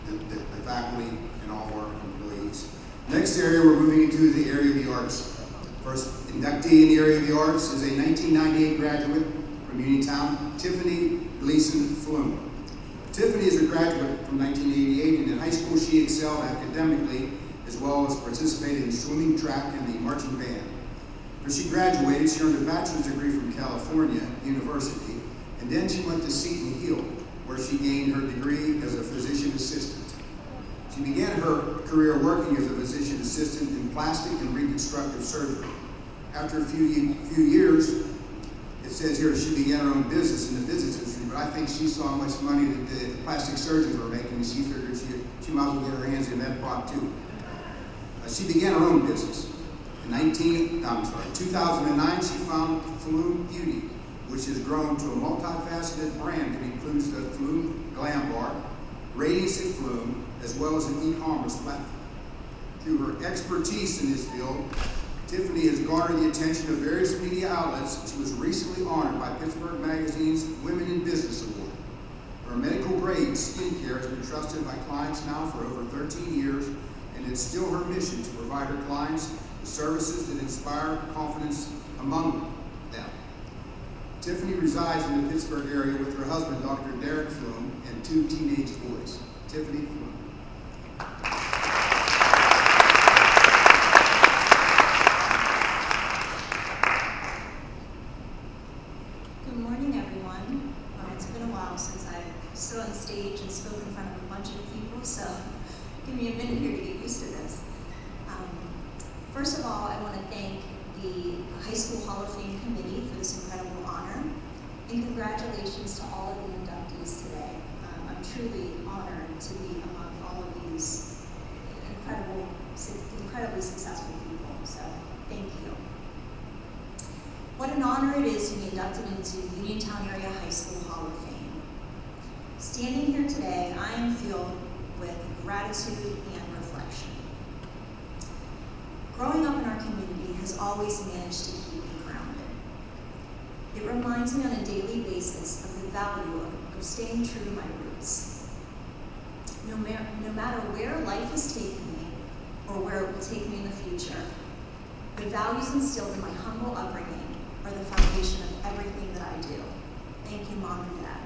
the faculty, and all of our employees. Next area we're moving into is the area of the arts. First inductee in the area of the arts is a 1998 graduate from Uniontown, Tiffany Gleason Flume. Tiffany is a graduate from 1988, and in high school she excelled academically as well as participated in swimming, track, and the marching band. When she graduated, she earned a bachelor's degree from California University, and then she went to Seton Hill, where she gained her degree as a physician assistant. She began her career working as a physician assistant in plastic and reconstructive surgery. After a few years, it says here she began her own business in the business industry, but I think she saw how much money that the plastic surgeons were making, and she figured she might as well get her hands in that pot too. She began her own business. In 2009, she founded Flume Beauty, which has grown to a multifaceted brand that includes the Flume Glam Bar, Radiance at Flume, as well as an e-commerce platform. Through her expertise in this field, Tiffany has garnered the attention of various media outlets. She was recently honored by Pittsburgh Magazine's Women in Business Award. Her medical-grade skincare has been trusted by clients now for over 13 years, and it's still her mission to provide her clients the services that inspire confidence among them. Tiffany resides in the Pittsburgh area with her husband, Dr. Derek Flume, and 2 teenage boys. Tiffany Flume. Good morning, everyone. It's been a while since I've stood on stage and spoken in front of a bunch of people, so give me a minute here to get used to this. First of all, I want to thank the High School Hall of Fame Committee for this incredible honor, and congratulations to all of the inductees today. I'm truly honored to be among all of these incredibly successful people, so thank you. What an honor it is to be inducted into Uniontown Area High School Hall of Fame. Standing here today, I am filled with gratitude and reflection. Growing up in our community has always managed to keep me grounded. It reminds me on a daily basis of the value of staying true to my roots. No matter where life has taken me or where it will take me in the future, the values instilled in my humble upbringing are the foundation of everything that I do. Thank you, Mom and Dad.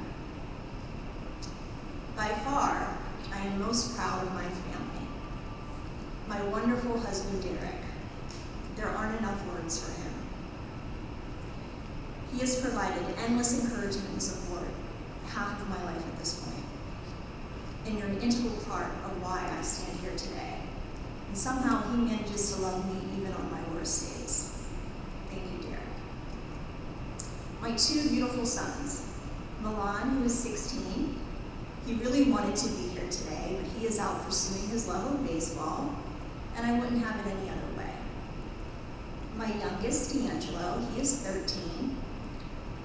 By far, I am most proud of my family. My wonderful husband, Derek. There aren't enough words for him. He has provided endless encouragement and support half of my life at this point. And you're an integral part of why I stand here today. And somehow he manages to love me even on my worst days. Thank you, Derek. My 2 beautiful sons, Milan, who is 16. He really wanted to be here today, but he is out pursuing his love of baseball, and I wouldn't have it any other way. My youngest, D'Angelo, he is 13,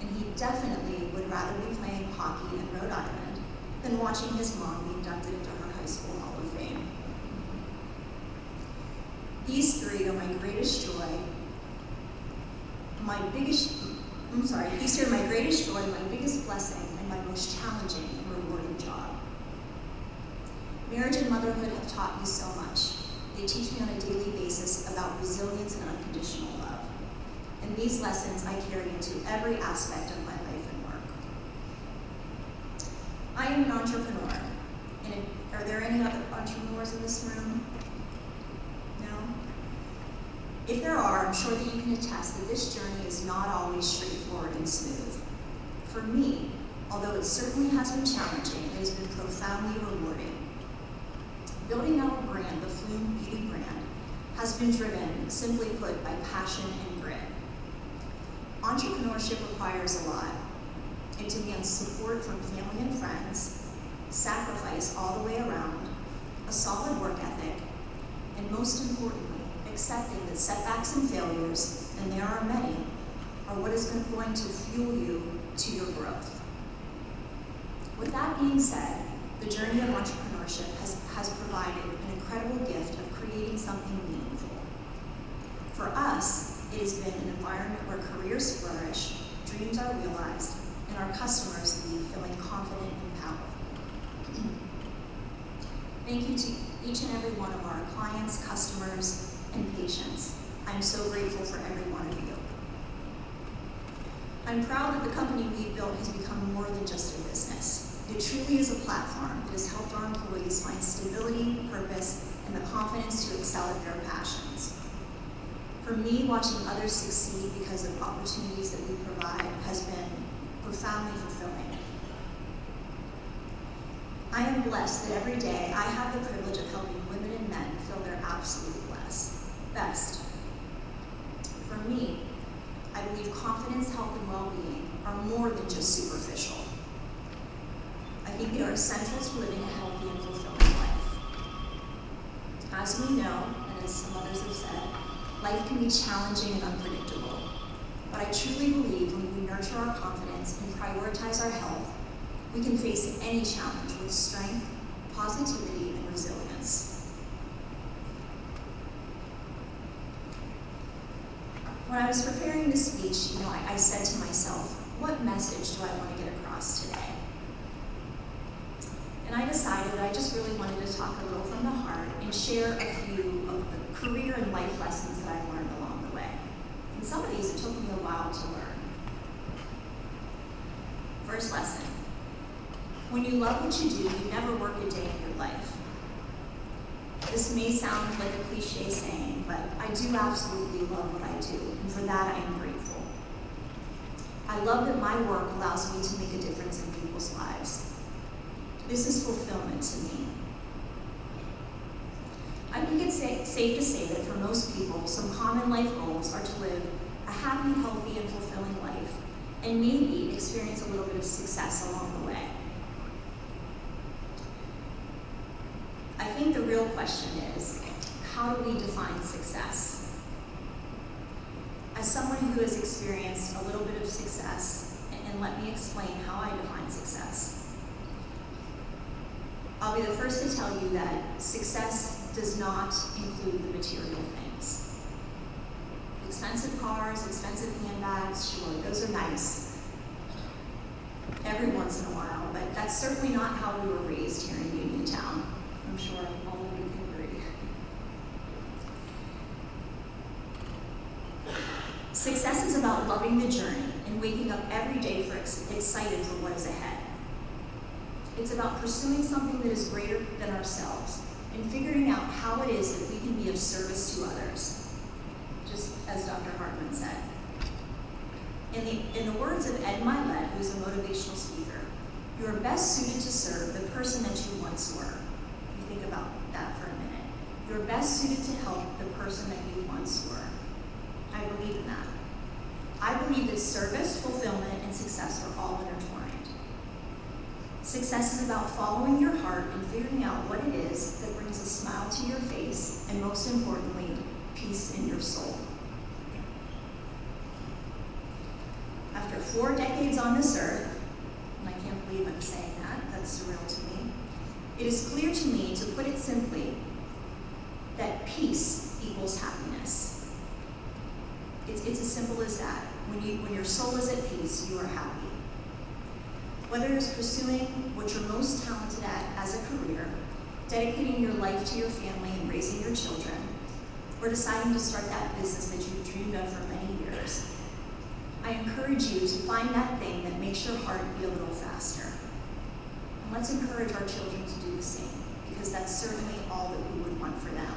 and he definitely would rather be playing hockey in Rhode Island than watching his mom be inducted into her high school Hall of Fame. These three are my greatest joy, these three are my greatest joy, my biggest blessing, and my most challenging and rewarding job. Marriage and motherhood have taught me so much. They teach me on a daily basis about resilience and unconditional love. And these lessons I carry into every aspect of my life and work. I am an entrepreneur. And are there any other entrepreneurs in this room? No? If there are, I'm sure that you can attest that this journey is not always straightforward and smooth. For me, although it certainly has been challenging, it has been profoundly rewarding. Building our brand, the Flume Beauty brand, has been driven, simply put, by passion and grit. Entrepreneurship requires a lot. It demands support from family and friends, sacrifice all the way around, a solid work ethic, and most importantly, accepting that setbacks and failures, and there are many, are what is going to fuel you to your growth. With that being said, the journey of entrepreneurship has provided an incredible gift of creating something meaningful. For us, it has been an environment where careers flourish, dreams are realized, and our customers leave feeling confident and powerful. Thank you to each and every one of our clients, customers, and patients. I'm so grateful for every one of you. I'm proud that the company we've built has become more than just a business. It truly is a platform that has helped our employees find stability, purpose, and the confidence to excel at their passions. For me, watching others succeed because of opportunities that we provide has been profoundly fulfilling. I am blessed that every day I have the privilege of helping women and men feel their absolute best. For me, I believe confidence, health, and well-being are more than just superficial. I think they are essential to living a healthy and fulfilling life. As we know, and as some others have said, life can be challenging and unpredictable. But I truly believe when we nurture our confidence and prioritize our health, we can face any challenge with strength, positivity, and resilience. When I was preparing this speech, I said to myself, what message do I want to get across today? And I decided that I just really wanted to talk a little from the heart and share a few of the career and life lessons that I've learned along the way. And some of these, it took me a while to learn. First lesson, when you love what you do, you never work a day in your life. This may sound like a cliche saying, but I do absolutely love what I do, and for that I am grateful. I love that my work allows me to make a difference in people's lives. This is fulfillment to me. I think it's safe to say that for most people, some common life goals are to live a happy, healthy, and fulfilling life, and maybe experience a little bit of success along the way. I think the real question is, how do we define success? As someone who has experienced a little bit of success, and let me explain how I define success. I'll be the first to tell you that success does not include the material things. Expensive cars, expensive handbags, sure, those are nice every once in a while, but that's certainly not how we were raised here in Uniontown. I'm sure all of you can agree. Success is about loving the journey and waking up every day excited for what is ahead. It's about pursuing something that is greater than ourselves and figuring out how it is that we can be of service to others, just as Dr. Hartman said. In the words of Ed Milet, who's a motivational speaker, you are best suited to serve the person that you once were. Think about that for a minute. You're best suited to help the person that you once were. I believe in that. I believe that service, fulfillment, and success are all intertwined. Success is about following your heart and figuring out what it is that brings a smile to your face, and most importantly, peace in your soul. After 4 decades on this earth, and I can't believe I'm saying that, that's surreal to me, it is clear to me, to put it simply, that peace equals happiness. It's as simple as that. When your soul is at peace, you are happy. Whether it's pursuing what you're most talented at as a career, dedicating your life to your family and raising your children, or deciding to start that business that you've dreamed of for many years, I encourage you to find that thing that makes your heart beat a little faster. And let's encourage our children to do the same, because that's certainly all that we would want for them.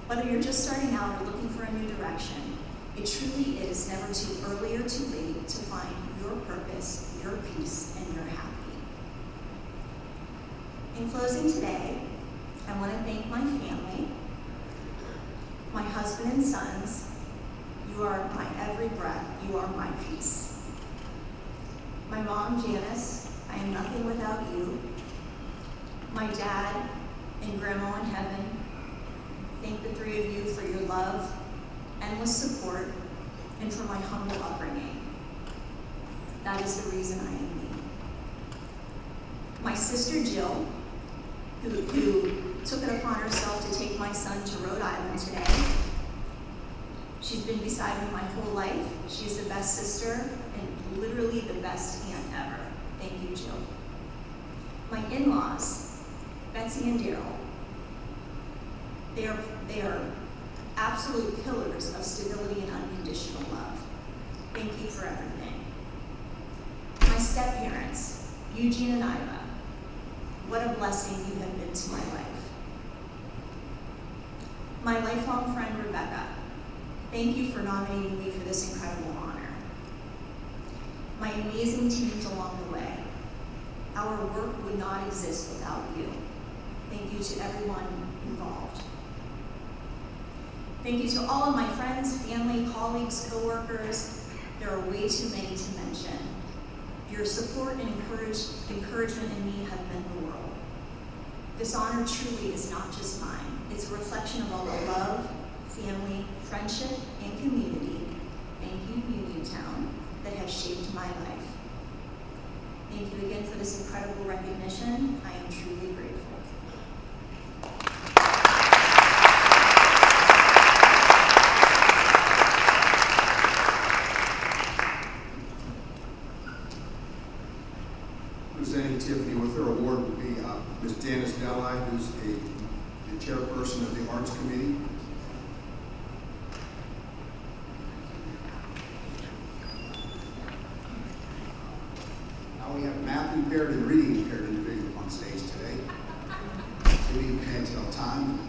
Whether you're just starting out or looking for a new direction, it truly is never too early or too late to find your purpose, your peace, and your happy. In closing today, I want to thank my family, my husband and sons. You are my every breath. You are my peace. My mom, Janice, I am nothing without you. My dad and grandma in heaven, thank the three of you for your love, endless support, and for my humble upbringing. That is the reason I am me. My sister Jill, who took it upon herself to take my son to Rhode Island today. She's been beside me my whole life. She's the best sister and literally the best aunt ever. Thank you, Jill. My in-laws, Betsy and Daryl, they are absolute pillars of stability and unconditional love. Thank you for everything. My step-parents, Eugene and Iva, what a blessing you have been to my life. My lifelong friend, Rebecca, thank you for nominating me for this incredible honor. My amazing teams along the way. Our work would not exist without you. Thank you to everyone involved. Thank you to all of my friends, family, colleagues, coworkers. There are way too many to mention. Your support and encouragement in me have been the world. This honor truly is not just mine. It's a reflection of all the love, family, friendship, and community, thank you, Uniontown, that have shaped my life. Thank you again for this incredible recognition. I am truly grateful. Presenting Tiffany with her award would be Ms. Janice Deli, who's the chairperson of the Arts Committee. Now we have math impaired and reading impaired individuals on stage today. So you can't tell time.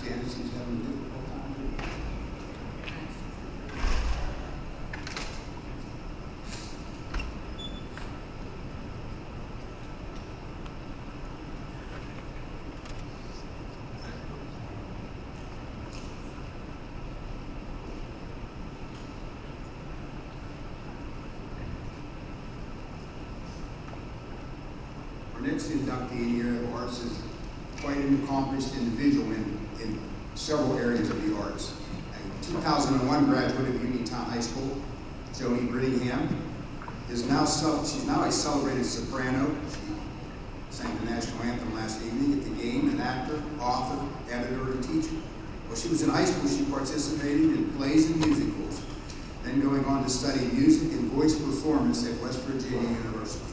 Janice is having a difficult time. Our next inductee in the area of arts is quite an accomplished individual in several areas of the arts. A 2001 graduate of Uniontown High School, Joni Brittingham, she's now a celebrated soprano. She sang the national anthem last evening at the game, an actor, author, editor, and teacher. While she was in high school, she participated in plays and musicals, then going on to study music and voice performance at West Virginia University.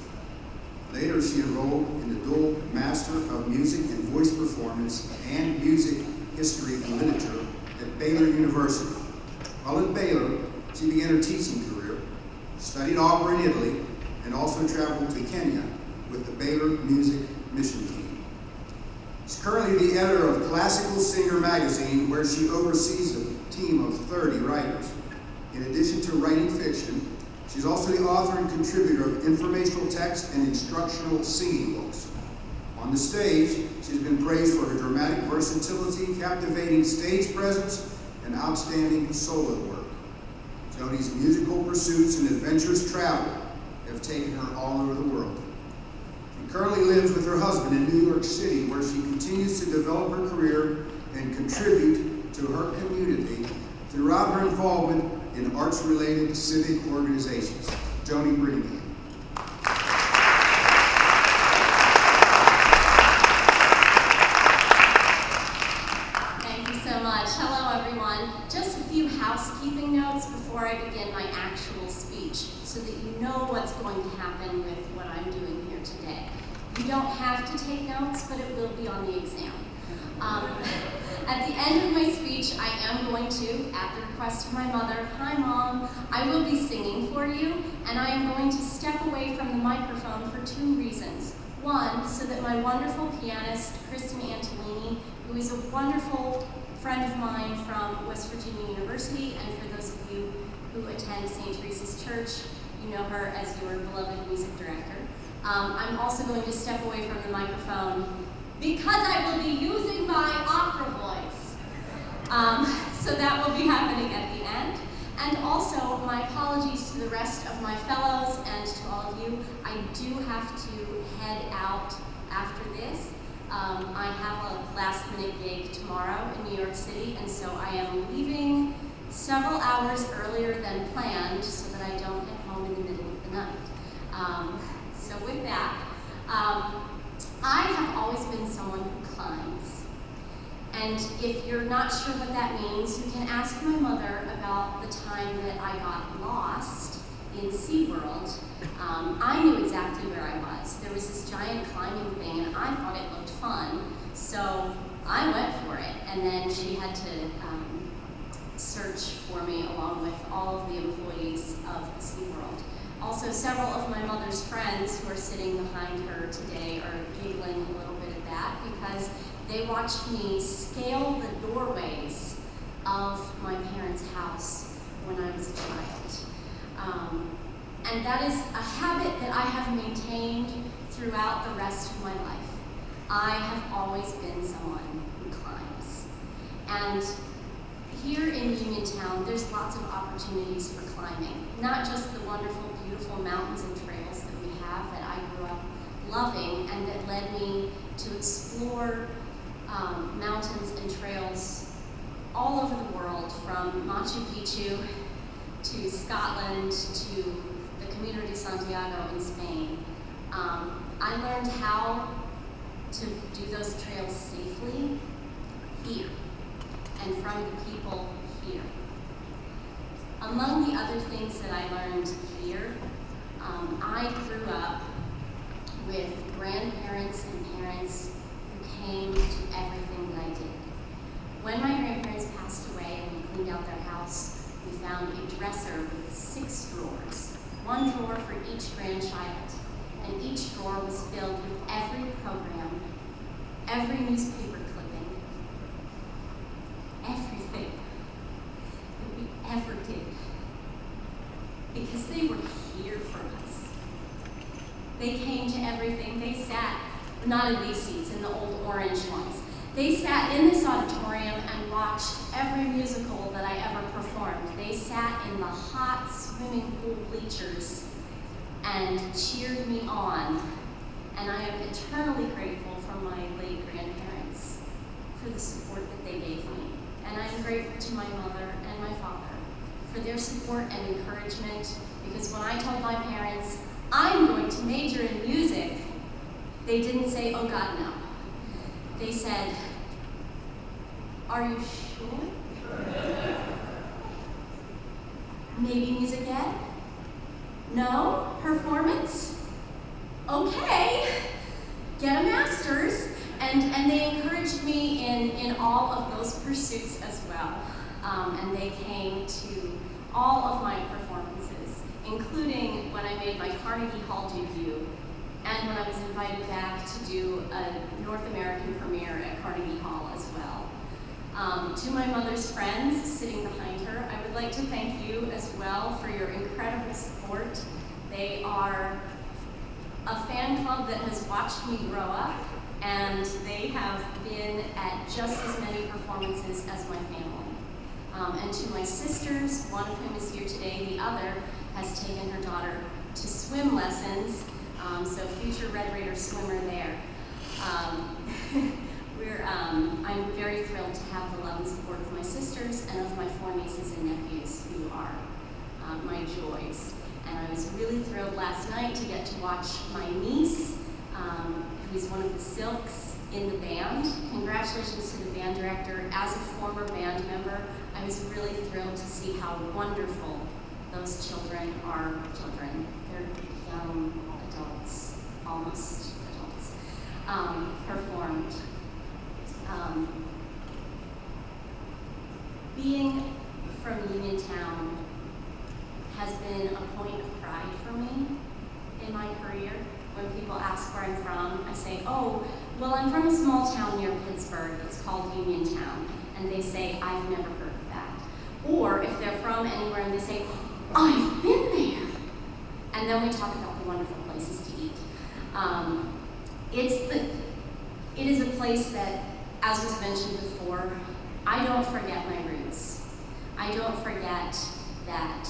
Later, she enrolled in the dual Master of Music and Voice Performance and Music History and Literature at Baylor University. While at Baylor, she began her teaching career, studied opera in Italy, and also traveled to Kenya with the Baylor Music Mission Team. She's currently the editor of Classical Singer magazine, where she oversees a team of 30 writers. In addition to writing fiction, she's also the author and contributor of informational text and instructional singing books. On the stage, she's been praised for her dramatic versatility, captivating stage presence, and outstanding solo work. Joni's musical pursuits and adventurous travel have taken her all over the world. She currently lives with her husband in New York City, where she continues to develop her career and contribute to her community throughout her involvement in arts-related civic organizations. Joni Brittingham. housekeeping notes before I begin my actual speech so that you know what's going to happen with what I'm doing here today. You don't have to take notes, but it will be on the exam. At the end of my speech, I am going to, at the request of my mother, hi Mom, I will be singing for you, and I am going to step away from the microphone for 2 reasons. One, so that my wonderful pianist, Kristen Antolini, who is a wonderful friend of mine from West Virginia University, and for those of you who attend St. Teresa's Church, you know her as your beloved music director. I'm also going to step away from the microphone because I will be using my opera voice. So that will be happening at the end. And also, my apologies to the rest of my fellows and to all of you. I do have to head out after this. I have a last-minute gig tomorrow in New York City, and so I am leaving several hours earlier than planned so that I don't get home in the middle of the night. So with that, I have always been someone who climbs. And if you're not sure what that means, you can ask my mother about the time that I got lost in SeaWorld. I knew exactly where I was. There was this giant climbing thing, and I thought it looked fun, so I went for it. And then she had to search for me along with all of the employees of the SeaWorld. Also, several of my mother's friends who are sitting behind her today are giggling a little bit at that because they watched me scale the doorways of my parents' house when I was a child. And that is a habit that I have maintained throughout the rest of my life. I have always been someone who climbs. And here in Uniontown, there's lots of opportunities for climbing. Not just the wonderful, beautiful mountains and trails that we have that I grew up loving and that led me to explore mountains and trails all over the world, from Machu Picchu to Scotland to the Camino de Santiago in Spain. I learned how to do those trails safely here and from the people here. Among the other things that I learned here, I grew up with grandparents and parents who came to everything that I did. When my grandparents passed away and we cleaned out their house, we found a dresser with 6 drawers, 1 drawer for each grandchild, and each drawer was filled with every program, every newspaper clipping, everything that we ever did, because they were here for us. They came to everything. They sat, not in these seats, in the old orange ones. They sat in this auditorium and watched every musical that I ever performed. They sat in the hot swimming pool bleachers and cheered me on. And I am eternally grateful for my late grandparents for the support that they gave me. And I am grateful to my mother and my father for their support and encouragement, because when I told my parents, I'm going to major in music, they didn't say, oh God, no. They said, are you sure? Maybe music ed? No? Performance? Okay, get a master's. And they encouraged me in all of those pursuits as well. And they came to all of my performances, including when I made my Carnegie Hall debut, and when I was invited back to do a North American premiere at Carnegie Hall as well. To my mother's friends sitting behind her, I would like to thank you as well for your incredible support. They are a fan club that has watched me grow up, and they have been at just as many performances as my family. And to my sisters, one of whom is here today, the other has taken her daughter to swim lessons, so future Red Raider swimmer there. I'm very thrilled to have the love and support of my sisters and of my 4 nieces and nephews who are my joys. And I was really thrilled last night to get to watch my niece, who is one of the Silks in the band. Congratulations to the band director. As a former band member, I was really thrilled to see how wonderful those children are children. They're young adults, almost adults, performed. Being from Uniontown has been a point of pride for me in my career. When people ask where I'm from, I say, oh, well, I'm from a small town near Pittsburgh. It's called Uniontown. And they say, I've never heard of that. Or if they're from anywhere and they say, I've been there. And then we talk about the wonderful places to eat. It is a place that, as was mentioned before, I don't forget my roots. I don't forget that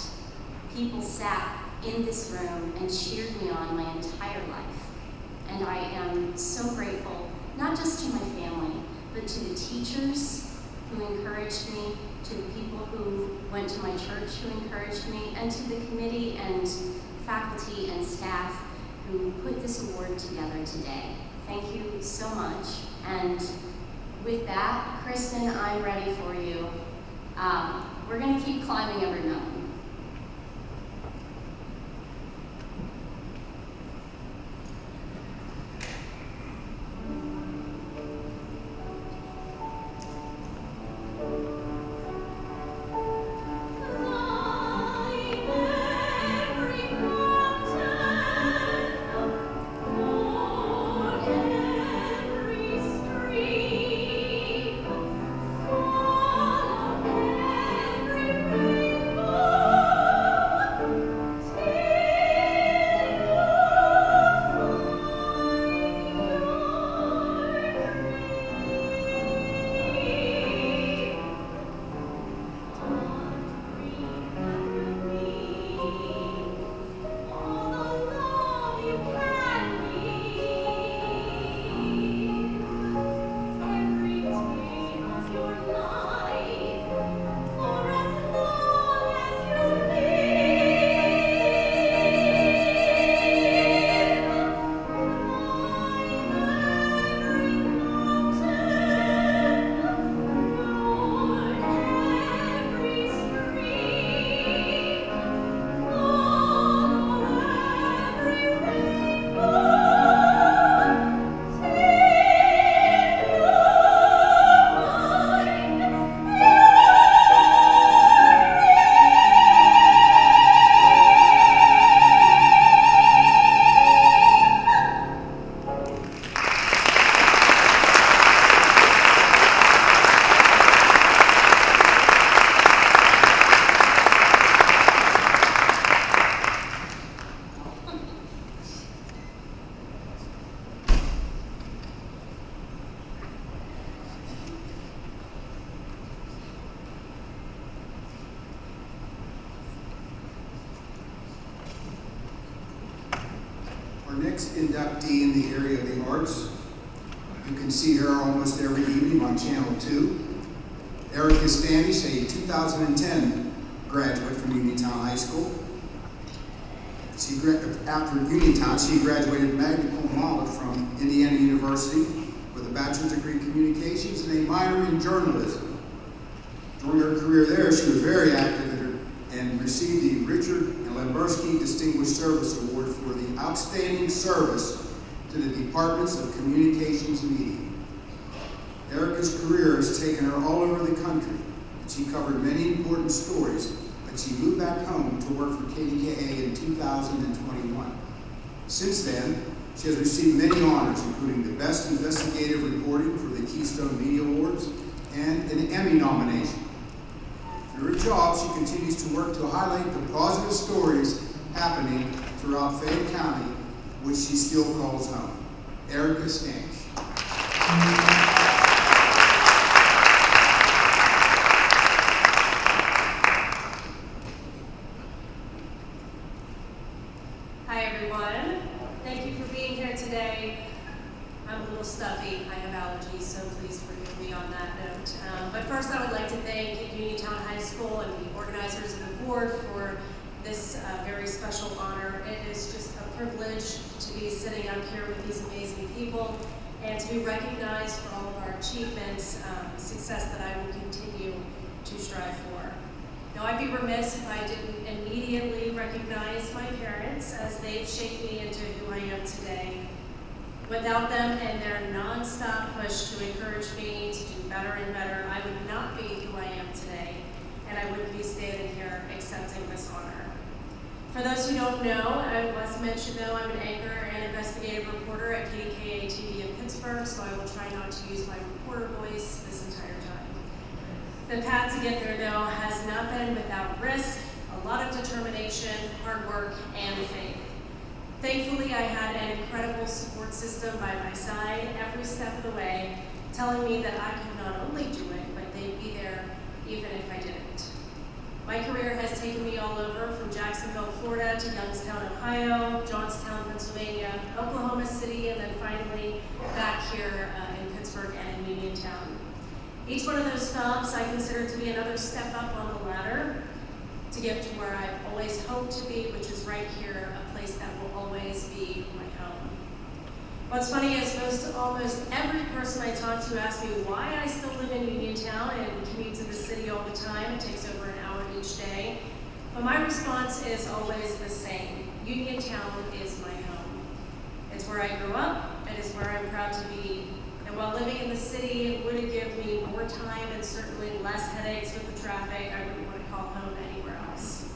people sat in this room and cheered me on my entire life. And I am so grateful, not just to my family, but to the teachers who encouraged me, to the people who went to my church who encouraged me, and to the committee and faculty and staff who put this award together today. Thank you so much. And with that, Kristen, I'm ready for you. We're going to keep climbing every mountain. Next inductee in the area of the arts. You can see her almost every evening on Channel 2. Erica Standish, a 2010 graduate from Uniontown High School. After Uniontown, she graduated magna cum laude from Indiana University with a bachelor's degree in communications and a minor in journalism. During her career there, she was very active and received the Richard and Lemberski Distinguished Service Award for the outstanding service to the Departments of Communications and Media. Erica's career has taken her all over the country, and she covered many important stories, but she moved back home to work for KDKA in 2021. Since then, she has received many honors, including the Best Investigative Reporting for the Keystone Media Awards and an Emmy nomination. Through her job, she continues to work to highlight the positive stories happening throughout Fayette County, which she still calls home. Erica Standish. Hi everyone. Thank you for being here today. I'm a little stuffy. I have allergies, so please forgive me on that note. But first I would like to thank Uniontown High School and the organizers of the board for this very special honor. It is just a privilege to be sitting up here with these amazing people and to be recognized for all of our achievements, success that I will continue to strive for. Now, I'd be remiss if I didn't immediately recognize my parents as they've shaped me into who I am today. Without them and their nonstop push to encourage me to do better and better, I would not be who I am today, and I wouldn't be standing here accepting this honor. For those who don't know, I was mentioned though, I'm an anchor and investigative reporter at KDKA TV in Pittsburgh, so I will try not to use my reporter voice this entire time. The path to get there though has not been without risk, a lot of determination, hard work, and faith. Thankfully, I had an incredible support system by my side every step of the way, telling me that I could not only do it, but they'd be there even if I didn't. My career has taken me all over, from Jacksonville, Florida, to Youngstown, Ohio, Johnstown, Pennsylvania, Oklahoma City, and then finally back here in Pittsburgh and in Uniontown. Each one of those stops I consider to be another step up on the ladder to get to where I've always hoped to be, which is right here, a place that will always be my home. What's funny is almost every person I talk to asks me why I still live in Uniontown and commute to the city all the time. It takes over an hour each day. But my response is always the same. Uniontown is my home. It's where I grew up. It is where I'm proud to be. And while living in the city would give me more time and certainly less headaches with the traffic, I wouldn't want to call home anywhere else.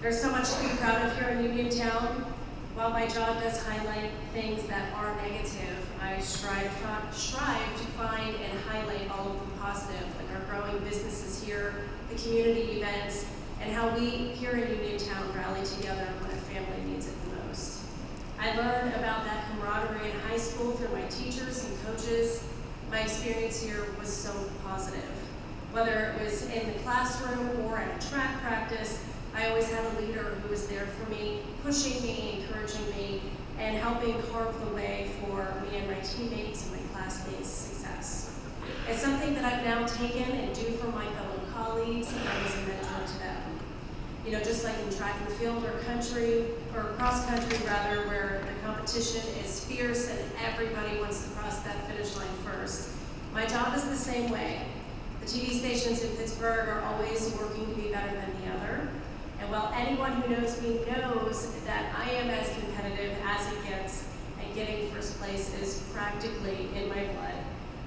There's so much to be proud of here in Uniontown. While my job does highlight things that are negative, I strive to find and highlight all of the positive, like our growing businesses here, the community events, and how we here in Uniontown rally together when a family needs it the most. I learned about that camaraderie in high school through my teachers and coaches. My experience here was so positive. Whether it was in the classroom or at a track practice, I always had a leader who was there for me, pushing me, encouraging me, and helping carve the way for me and my teammates and my classmates' success. It's something that I've now taken and do for my fellow colleagues, and I was a mentor to them. You know, just like in track and field or cross country rather, where the competition is fierce and everybody wants to cross that finish line first. My job is the same way. The TV stations in Pittsburgh are always working to be better than the other. And while anyone who knows me knows that I am as competitive as it gets, and getting first place is practically in my blood,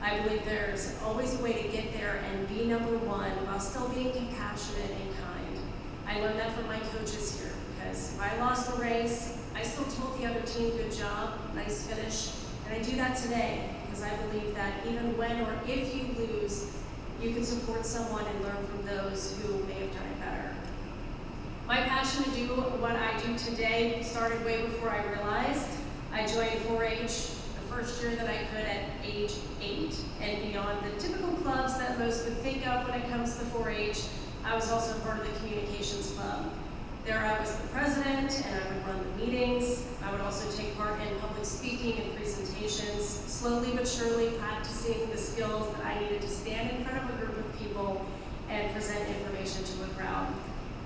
I believe there's always a way to get there and be number one while still being compassionate and kind. I learned that from my coaches here, because if I lost the race, I still told the other team, good job, nice finish. And I do that today, because I believe that even when or if you lose, you can support someone and learn from those who may have done it better. My passion to do what I do today started way before I realized. I joined 4-H the first year that I could at age 8, and beyond the typical clubs that most would think of when it comes to 4-H, I was also part of the communications club. There I was the president, and I would run the meetings. I would also take part in public speaking and presentations, slowly but surely practicing the skills that I needed to stand in front of a group of people and present information to a crowd.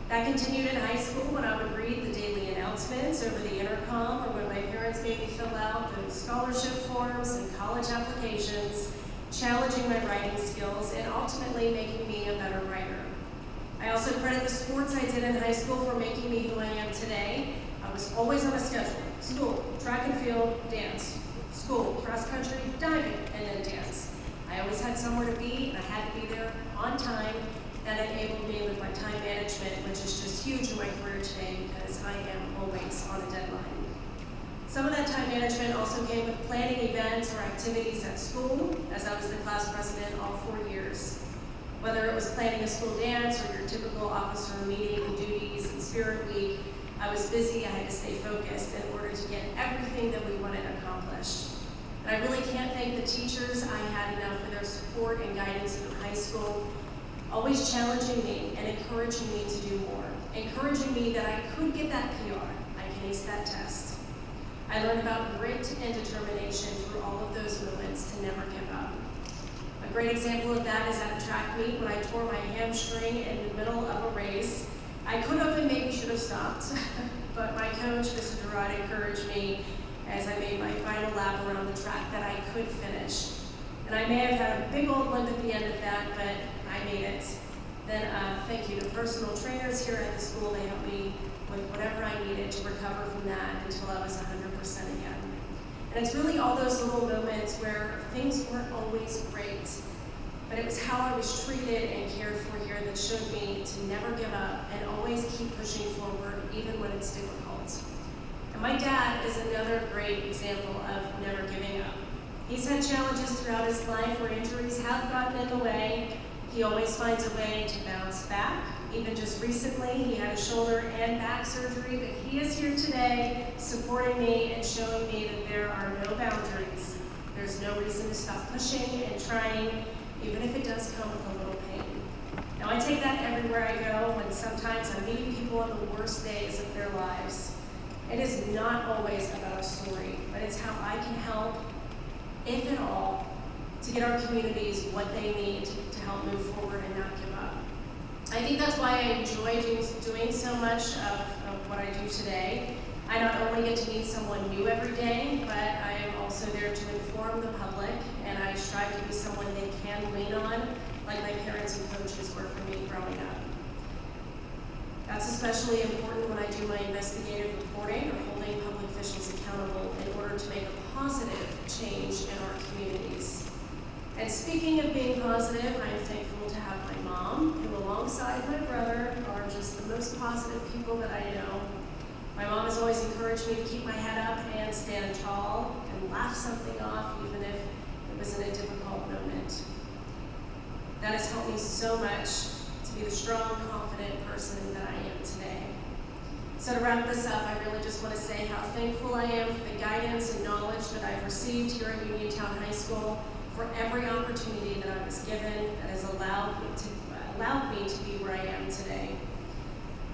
That continued in high school when I would read the daily announcements over the intercom, or when my parents made me fill out those scholarship forms and college applications, challenging my writing skills and ultimately making me a better writer. I also credit the sports I did in high school for making me who I am today. I was always on a schedule: school, track and field, dance, school, cross country, diving, and then dance. I always had somewhere to be, and I had to be there on time. That enabled me with my time management, which is just huge in my career today because I am always on a deadline. Some of that time management also came with planning events or activities at school, as I was the class president all 4 years. Whether it was planning a school dance or your typical officer meeting and duties and Spirit Week, I was busy. I had to stay focused in order to get everything that we wanted accomplished. And I really can't thank the teachers I had enough for their support and guidance through high school, always challenging me and encouraging me to do more, encouraging me that I could get that PR, I can ace that test. I learned about grit and determination through all of those moments to never give up. A great example of that is at a track meet when I tore my hamstring in the middle of a race. I could have and maybe should have stopped, but my coach, Mr. Durrott, encouraged me as I made my final lap around the track that I could finish. And I may have had a big old limp at the end of that, but I made it. Then thank you to personal trainers here at the school. They helped me with whatever I needed to recover from that until I was 100% again. And it's really all those little moments where things weren't always great, but it was how I was treated and cared for here that showed me to never give up and always keep pushing forward even when it's difficult. And my dad is another great example of never giving up. He's had challenges throughout his life where injuries have gotten in the way. He always finds a way to bounce back. Even just recently, he had a shoulder and back surgery, but he is here today supporting me and showing me that there are no boundaries. There's no reason to stop pushing and trying, even if it does come with a little pain. Now, I take that everywhere I go when sometimes I'm meeting people on the worst days of their lives. It is not always about a story, but it's how I can help, if at all, to get our communities what they need to help move forward and not give up. I think that's why I enjoy doing so much of what I do today. I not only get to meet someone new every day, but I am also there to inform the public, and I strive to be someone they can lean on, like my parents and coaches were for me growing up. That's especially important when I do my investigative reporting or holding public officials accountable in order to make a positive change in our communities. And speaking of being positive, I'm thankful to have my mom, who alongside my brother are just the most positive people that I know. My mom has always encouraged me to keep my head up and stand tall and laugh something off, even if it was in a difficult moment. That has helped me so much to be the strong, confident person that I am today. So to wrap this up, I really just want to say how thankful I am for the guidance and knowledge that I've received here at Uniontown High School, for every opportunity that I was given that has allowed me to be where I am today.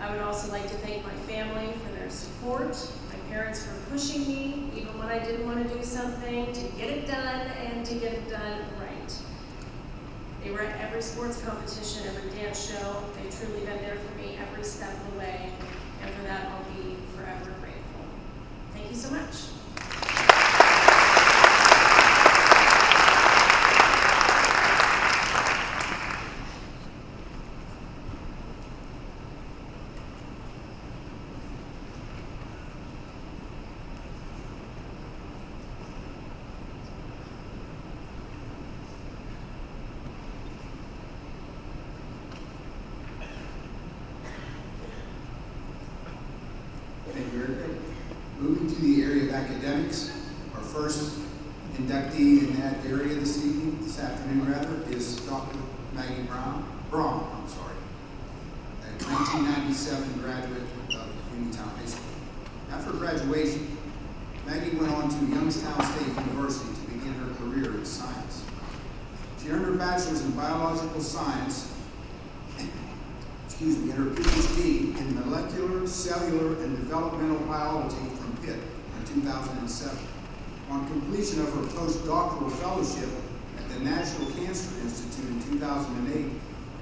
I would also like to thank my family for their support, my parents for pushing me, even when I didn't want to do something, to get it done and to get it done right. They were at every sports competition, every dance show. They've truly been there for me every step of the way, and for that I'll be forever grateful. Thank you so much. Thank you, Erica. Moving to the area of academics, our first inductee in that area this afternoon, is Dr. Maggie Braun, a 1997 graduate of Uniontown High School. After graduation, Maggie went on to Youngstown State University to begin her career in science. She earned her bachelor's in biological science and her PhD in molecular, cellular, and developmental biology from Pitt in 2007. On completion of her postdoctoral fellowship at the National Cancer Institute in 2008,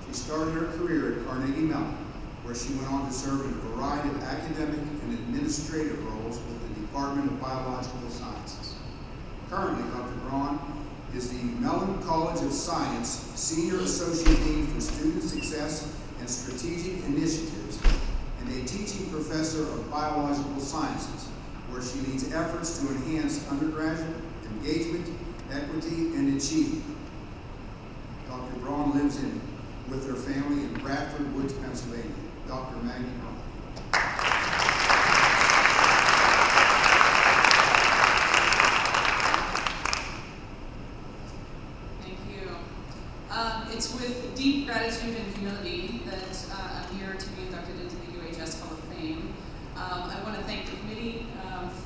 she started her career at Carnegie Mellon, where she went on to serve in a variety of academic and administrative roles with the Department of Biological Sciences. Currently, Dr. Braun is the Mellon College of Science Senior Associate Dean for Student Success and Strategic Initiatives, and a teaching professor of biological sciences, where she leads efforts to enhance undergraduate engagement, equity, and achievement. Dr. Braun lives with her family in Bradford Woods, Pennsylvania. Dr. Maggie Braun. Thank you. It's with deep gratitude and humility that I'm here to be inducted into the UHS Hall of Fame. I want to thank the committee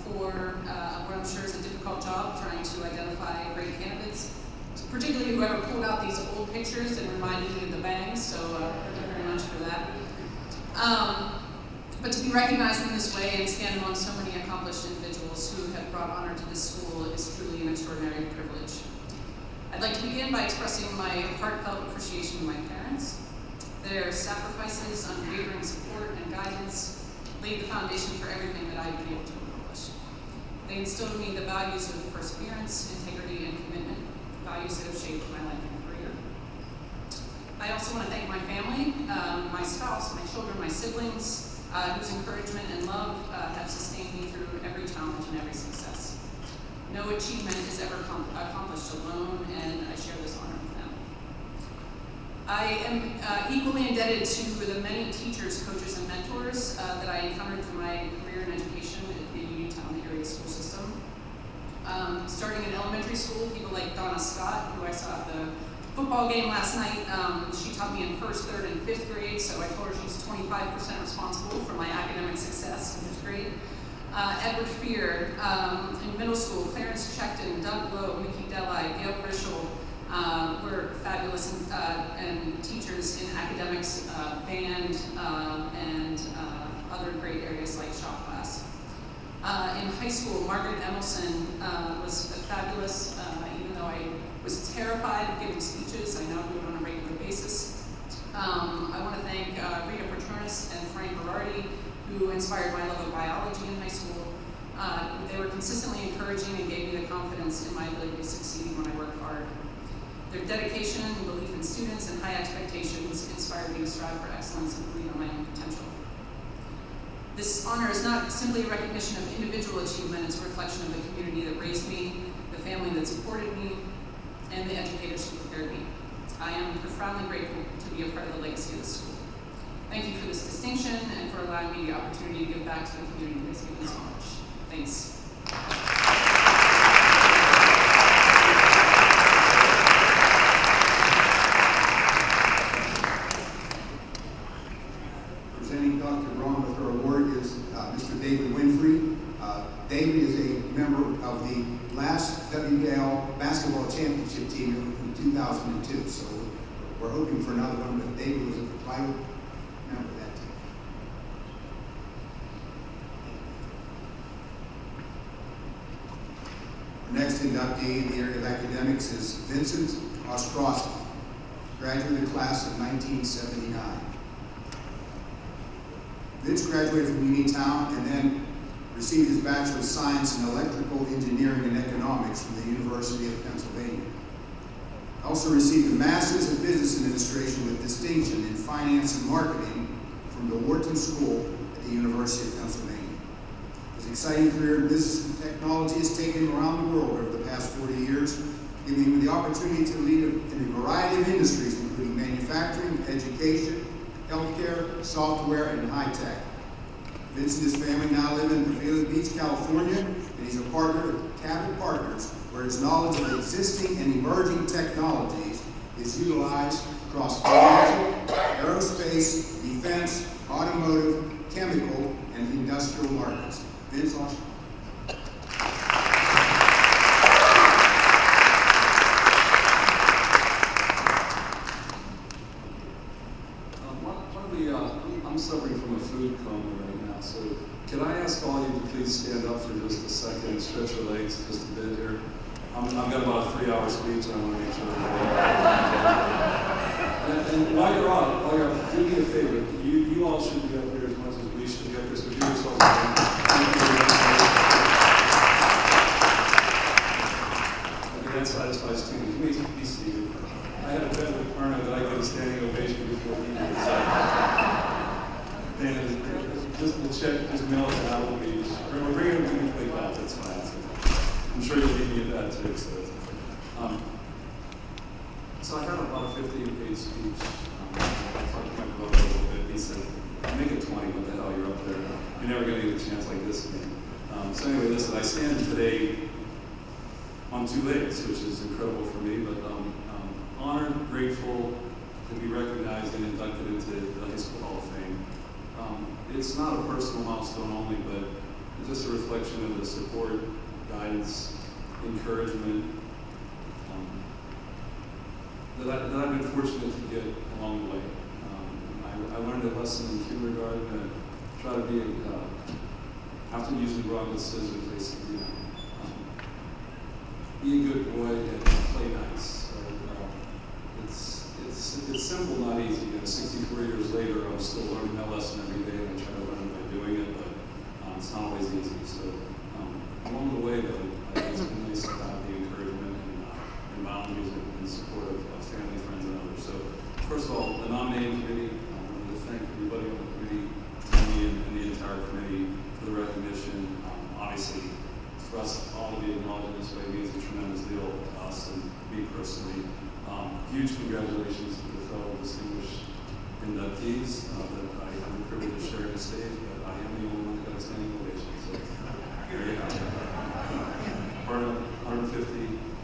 for what I'm sure is a difficult job trying to identify great candidates, particularly whoever pulled out these old pictures and reminded me of the bangs, so thank you very much for that. But to be recognized in this way and stand among so many accomplished individuals who have brought honor to this school is truly an extraordinary privilege. I'd like to begin by expressing my heartfelt appreciation to my parents. Their sacrifices, unwavering support, and guidance laid the foundation for everything that I've been able to accomplish. They instilled in me the values of perseverance, integrity, and commitment, values that have shaped my life and career. I also want to thank my family, my spouse, my children, my siblings, whose encouragement and love have sustained me through every challenge and every success. No achievement is ever accomplished alone, and I share this honor with them. I am equally indebted to the many teachers, coaches, and mentors that I encountered through my career in education at the Uniontown area school system. Starting in elementary school, people like Donna Scott, who I saw at the football game last night, she taught me in 1st, 3rd, and 5th grade, so I told her she's 25% responsible for my academic success, which is great. Edward Fear, in middle school, Clarence Checkton, Doug Lowe, Mickey Deli, Gail Grischel, were fabulous and teachers in academics, band, and other great areas like shop class. In high school, Margaret Emelson was fabulous, even though I was terrified of giving speeches. I now do it on a regular basis. I want to thank Rita Patronis and Frank Berardi, who inspired my love of biology in high school. They were consistently encouraging and gave me the confidence in my ability to succeed when I worked hard. Their dedication, belief in students, and high expectations inspired me to strive for excellence and believe in my own potential. This honor is not simply a recognition of individual achievement, it's a reflection of the community that raised me, the family that supported me, and the educators who prepared me. I am profoundly grateful to be a part of the legacy of this school. Thank you for this distinction and for allowing me the opportunity to give back to the community that's given so much. Thanks. Presenting Dr. Braun with her award is Mr. David Winfrey. David is a member of the last WDL basketball championship team in 2002, so we're hoping for another one, but David was a vital member of that team. Our next inductee in the area of academics is Vincent Ostrowski, graduate of the class of 1979. Vince graduated from Uniontown and then received his Bachelor of Science in Electrical Engineering and Economics from the University of Pennsylvania. Also received a Master's of Business Administration with distinction in Finance and Marketing from the Wharton School at the University of Pennsylvania. His exciting career in business and technology has taken him around the world over the past 40 years, giving him the opportunity to lead in a variety of industries, including manufacturing, education, healthcare, software, and high tech. Vince and his family now live in Pagoda Beach, California, and he's a partner of Cabot Partners, where his knowledge of existing and emerging technologies is utilized across financial, aerospace, defense, automotive, chemical, and industrial markets. Vince, awesome. I'm suffering from a food coma right now, so can I ask all of you to please stand up for just a second and stretch your legs just a bit here? I've got about a 3-hour speech and I want to make sure and while you're up, do me a favor. You all should be up here as much as we should be up here, so do yourselves a favor. Okay, that satisfies too. You may be seated. I had a bet with Arno that I get a standing ovation before he did. Just the check, just mail it to Applebee's. We're bringing him to the out, that's fine. I'm sure you'll beat me at that too. So I had about a 15-page speech. I talked to my brother a little bit. He said, make it 20, what the hell, you're up there. You're never going to get a chance like this again. So anyway, listen, I stand today on 2 legs, which is incredible for me, but honored, grateful to be recognized and inducted into the High School Hall of Fame. It's not a personal milestone only, but it's just a reflection of the support, guidance, encouragement that I've been fortunate to get along the way. I learned a lesson in kindergarten to try to be, after using rod with scissors, they said, be a good boy and play nice. It's simple, not easy. 64 years later, I'm still learning that lesson every day, and I try to learn by doing it, but it's not always easy. So along the way, though, it's been nice to have the encouragement and boundaries and support of family, friends, and others. So first of all, inductees that I have the privilege of sharing the stage, but I am the only one that got a standing ovation. So there you have it. Part of 150,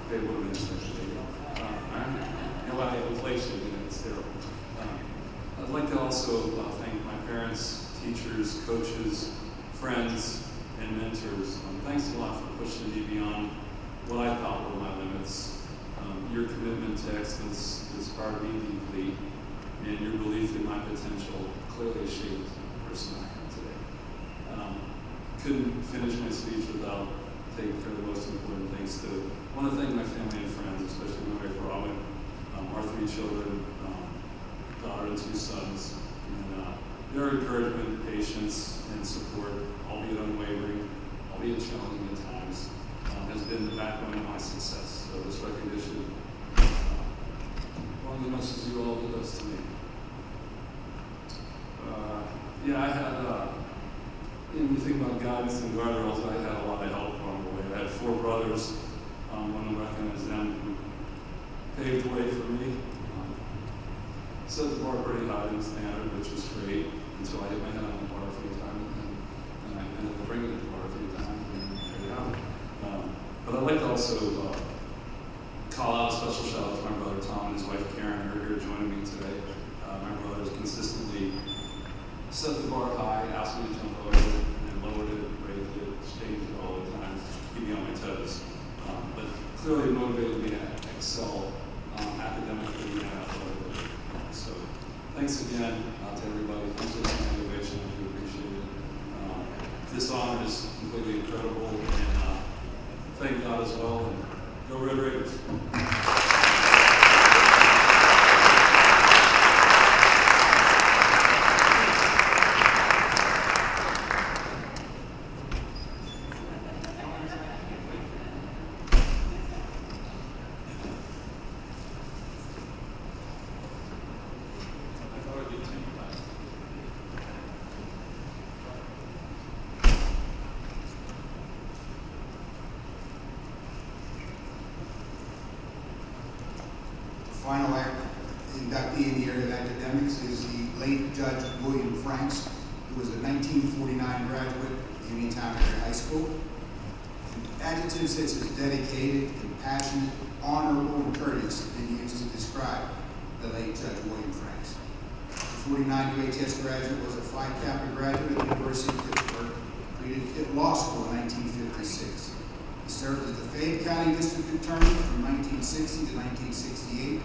okay, what minutes actually. You know what, inflation, it's terrible. I'd like to also thank my parents, teachers, coaches, friends, and mentors. Thanks a lot for pushing me beyond what I thought were my limits. Your commitment to excellence inspired me deeply, and your belief in my potential clearly shaped the person I am today. Couldn't finish my speech without taking care of the most important things too. I want to thank my family and friends, especially my wife Robin, our 3 children, daughter and 2 sons, and their encouragement, patience, and support, albeit unwavering, albeit challenging at times, has been the backbone of my success. So this recognition, one of the messages you all did us to me. Yeah, I had, when you think about guidance and guardrails, I had a lot of help along the way. I had 4 brothers, one to recognize them, who paved the way for me. Set the bar pretty high in standard, which was great, until I hit my head on the bar a few times, and I ended up bringing it to the bar a few times, and there you have it. But I'd like to also call out a special shout out to my brother Tom and his wife Karen, who are here joining me today. My brother has consistently set the bar high, asked me to jump over it, and then lowered it, raised it, changed it all the time, to keep me on my toes. But clearly motivated me to excel academically and athletically. So thanks again to everybody. Thanks for the motivation. I do appreciate it. This honor is completely incredible, and thank God as well. And go Red Raiders. Final inductee in the area of academics is the late Judge William Franks, who was a 1949 graduate of Uniontown Area High School. Adjectives such as dedicated, compassionate, honorable, and courteous have been used to describe the late Judge William Franks. The 49 UHS graduate was a Phi Kappa graduate at the University of Pittsburgh, completed law school in 1956. He served as the Fayette County District Attorney from 1960 to 1968. In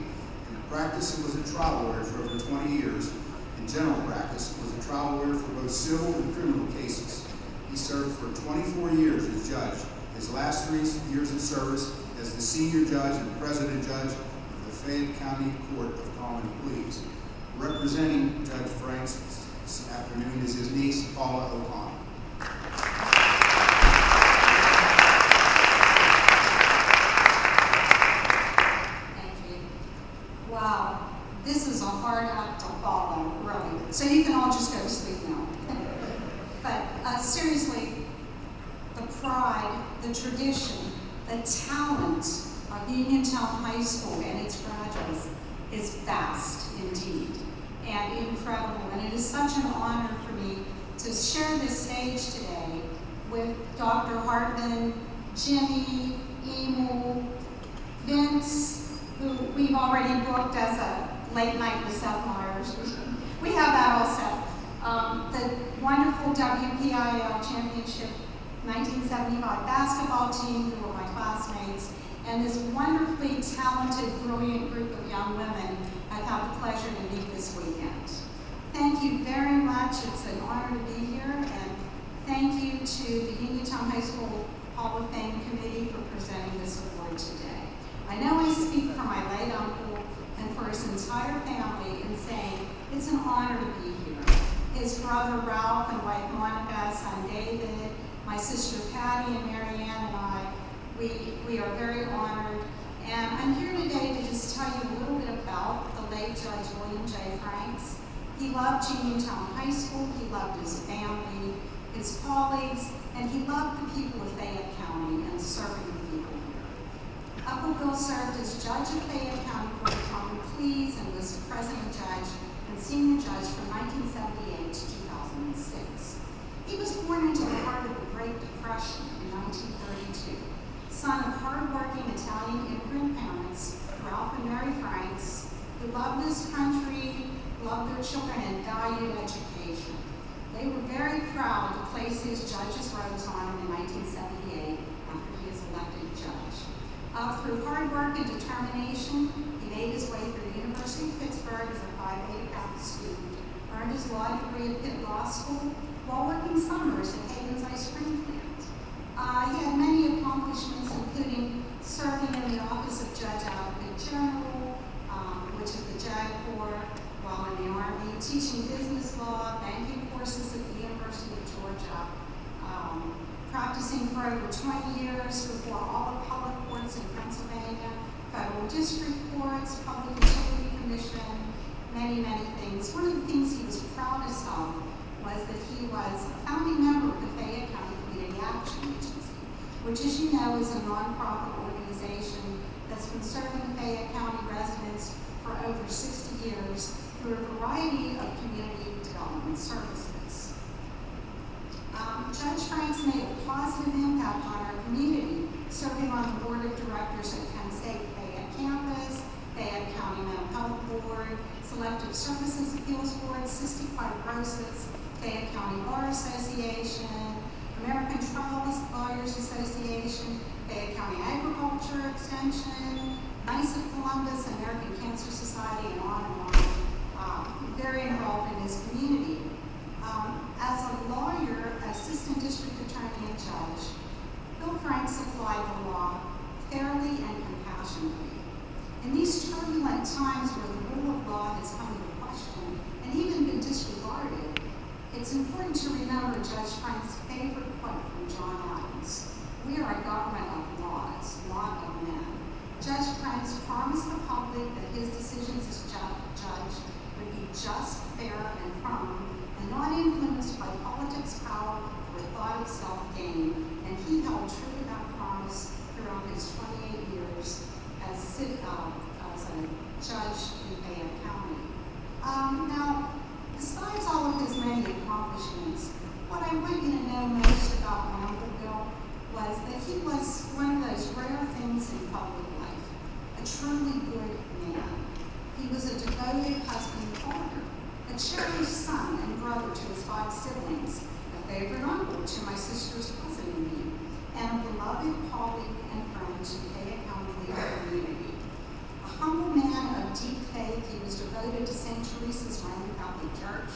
practice, he was a trial lawyer for over 20 years. In general practice, was a trial lawyer for both civil and criminal cases. He served for 24 years as judge. His last 3 years of service as the senior judge and president judge of the Fayette County Court of Common Pleas. Representing Judge Franks this afternoon is his niece, Paula O'Connor. Wow, this is a hard act to follow, really. So you can all just go to sleep now. But seriously, the pride, the tradition, the talent of Uniontown High School and its graduates is vast indeed and incredible. And it is such an honor for me to share this stage today with Dr. Hartman, Jimmy, Emil, Vince, who we've already booked as a late night with Seth Meyers. We have that all set. The wonderful WPIL Championship 1975 basketball team, who were my classmates, and this wonderfully talented, brilliant group of young women I've had the pleasure to meet this weekend. Thank you very much. It's an honor to be here, and thank you to the Uniontown High School Hall of Fame Committee for presenting this award today. I know I speak for my late uncle and for his entire family in saying it's an honor to be here. His brother Ralph and wife Monica, son David, my sister Patty and Mary Ann and I, we are very honored. And I'm here today to just tell you a little bit about the late Judge William J. Franks. He loved Uniontown High School, he loved his family, his colleagues, and he loved the people of Fayette County and serving the people here. Uncle Bill served as judge of Fayette County Court of Common Pleas and was president judge and senior judge from 1978 to 2006. He was born into the heart of the Great Depression in 1932, son of hardworking Italian immigrant parents, Ralph and Mary Franks, who loved this country, loved their children, and valued education. They were very proud to place his judge's robes on him in 1978 after he was elected judge. Through hard work and determination, he made his way through the University of Pittsburgh as a Phi Beta Kappa student, earned his law degree at Pitt Law School while working summers at Hagen's Ice Cream Plant. He had many accomplishments, including serving in the office of Judge Advocate General, which is the JAG Corps, while in the Army, teaching business law, banking courses at the University of Georgia, practicing for over 20 years before all appellate courts in Pennsylvania, federal district courts, public utility commission, many, many things. One of the things he was proudest of was that he was a founding member of the Fayette County Community Action Agency, which, as you know, is a nonprofit organization that's been serving Fayette County residents for over 60 years through a variety of community development services. Judge Franks made a positive impact on our community, serving on the board of directors at Penn State Fayette Campus, Fayette County Mental Health Board, Selective Services Appeals Board, Cystic Fibrosis, Fayette County Bar Association, American Trial Lawyers Association, Fayette County Agriculture Extension, Knights of Columbus, American Cancer Society, and on and on. Very involved in his community. As a lawyer, assistant district attorney, and judge, Bill Franks applied the law fairly and compassionately. In these turbulent times where the rule of law has come into question and even been disregarded, it's important to remember Judge Franks' favorite quote from John Adams: "We are a government of laws, not of men." Judge Franks promised the public that his decisions as judge would be just, fair, and firm, and not influenced by politics, power, or thought of self-gain. And he held true to that promise throughout his 28 years as a judge in Fayette County. Now, besides all of his many accomplishments, what I want you to know most about my Uncle Bill was that he was one of those rare things in public life, a truly good man. He was a devoted husband and father, a cherished son and brother to his 5 siblings, a favorite uncle to my sister's cousin and me, and a beloved colleague and friend to the Fayette County legal community. A humble man of deep faith, he was devoted to St. Teresa's Roman Catholic Church,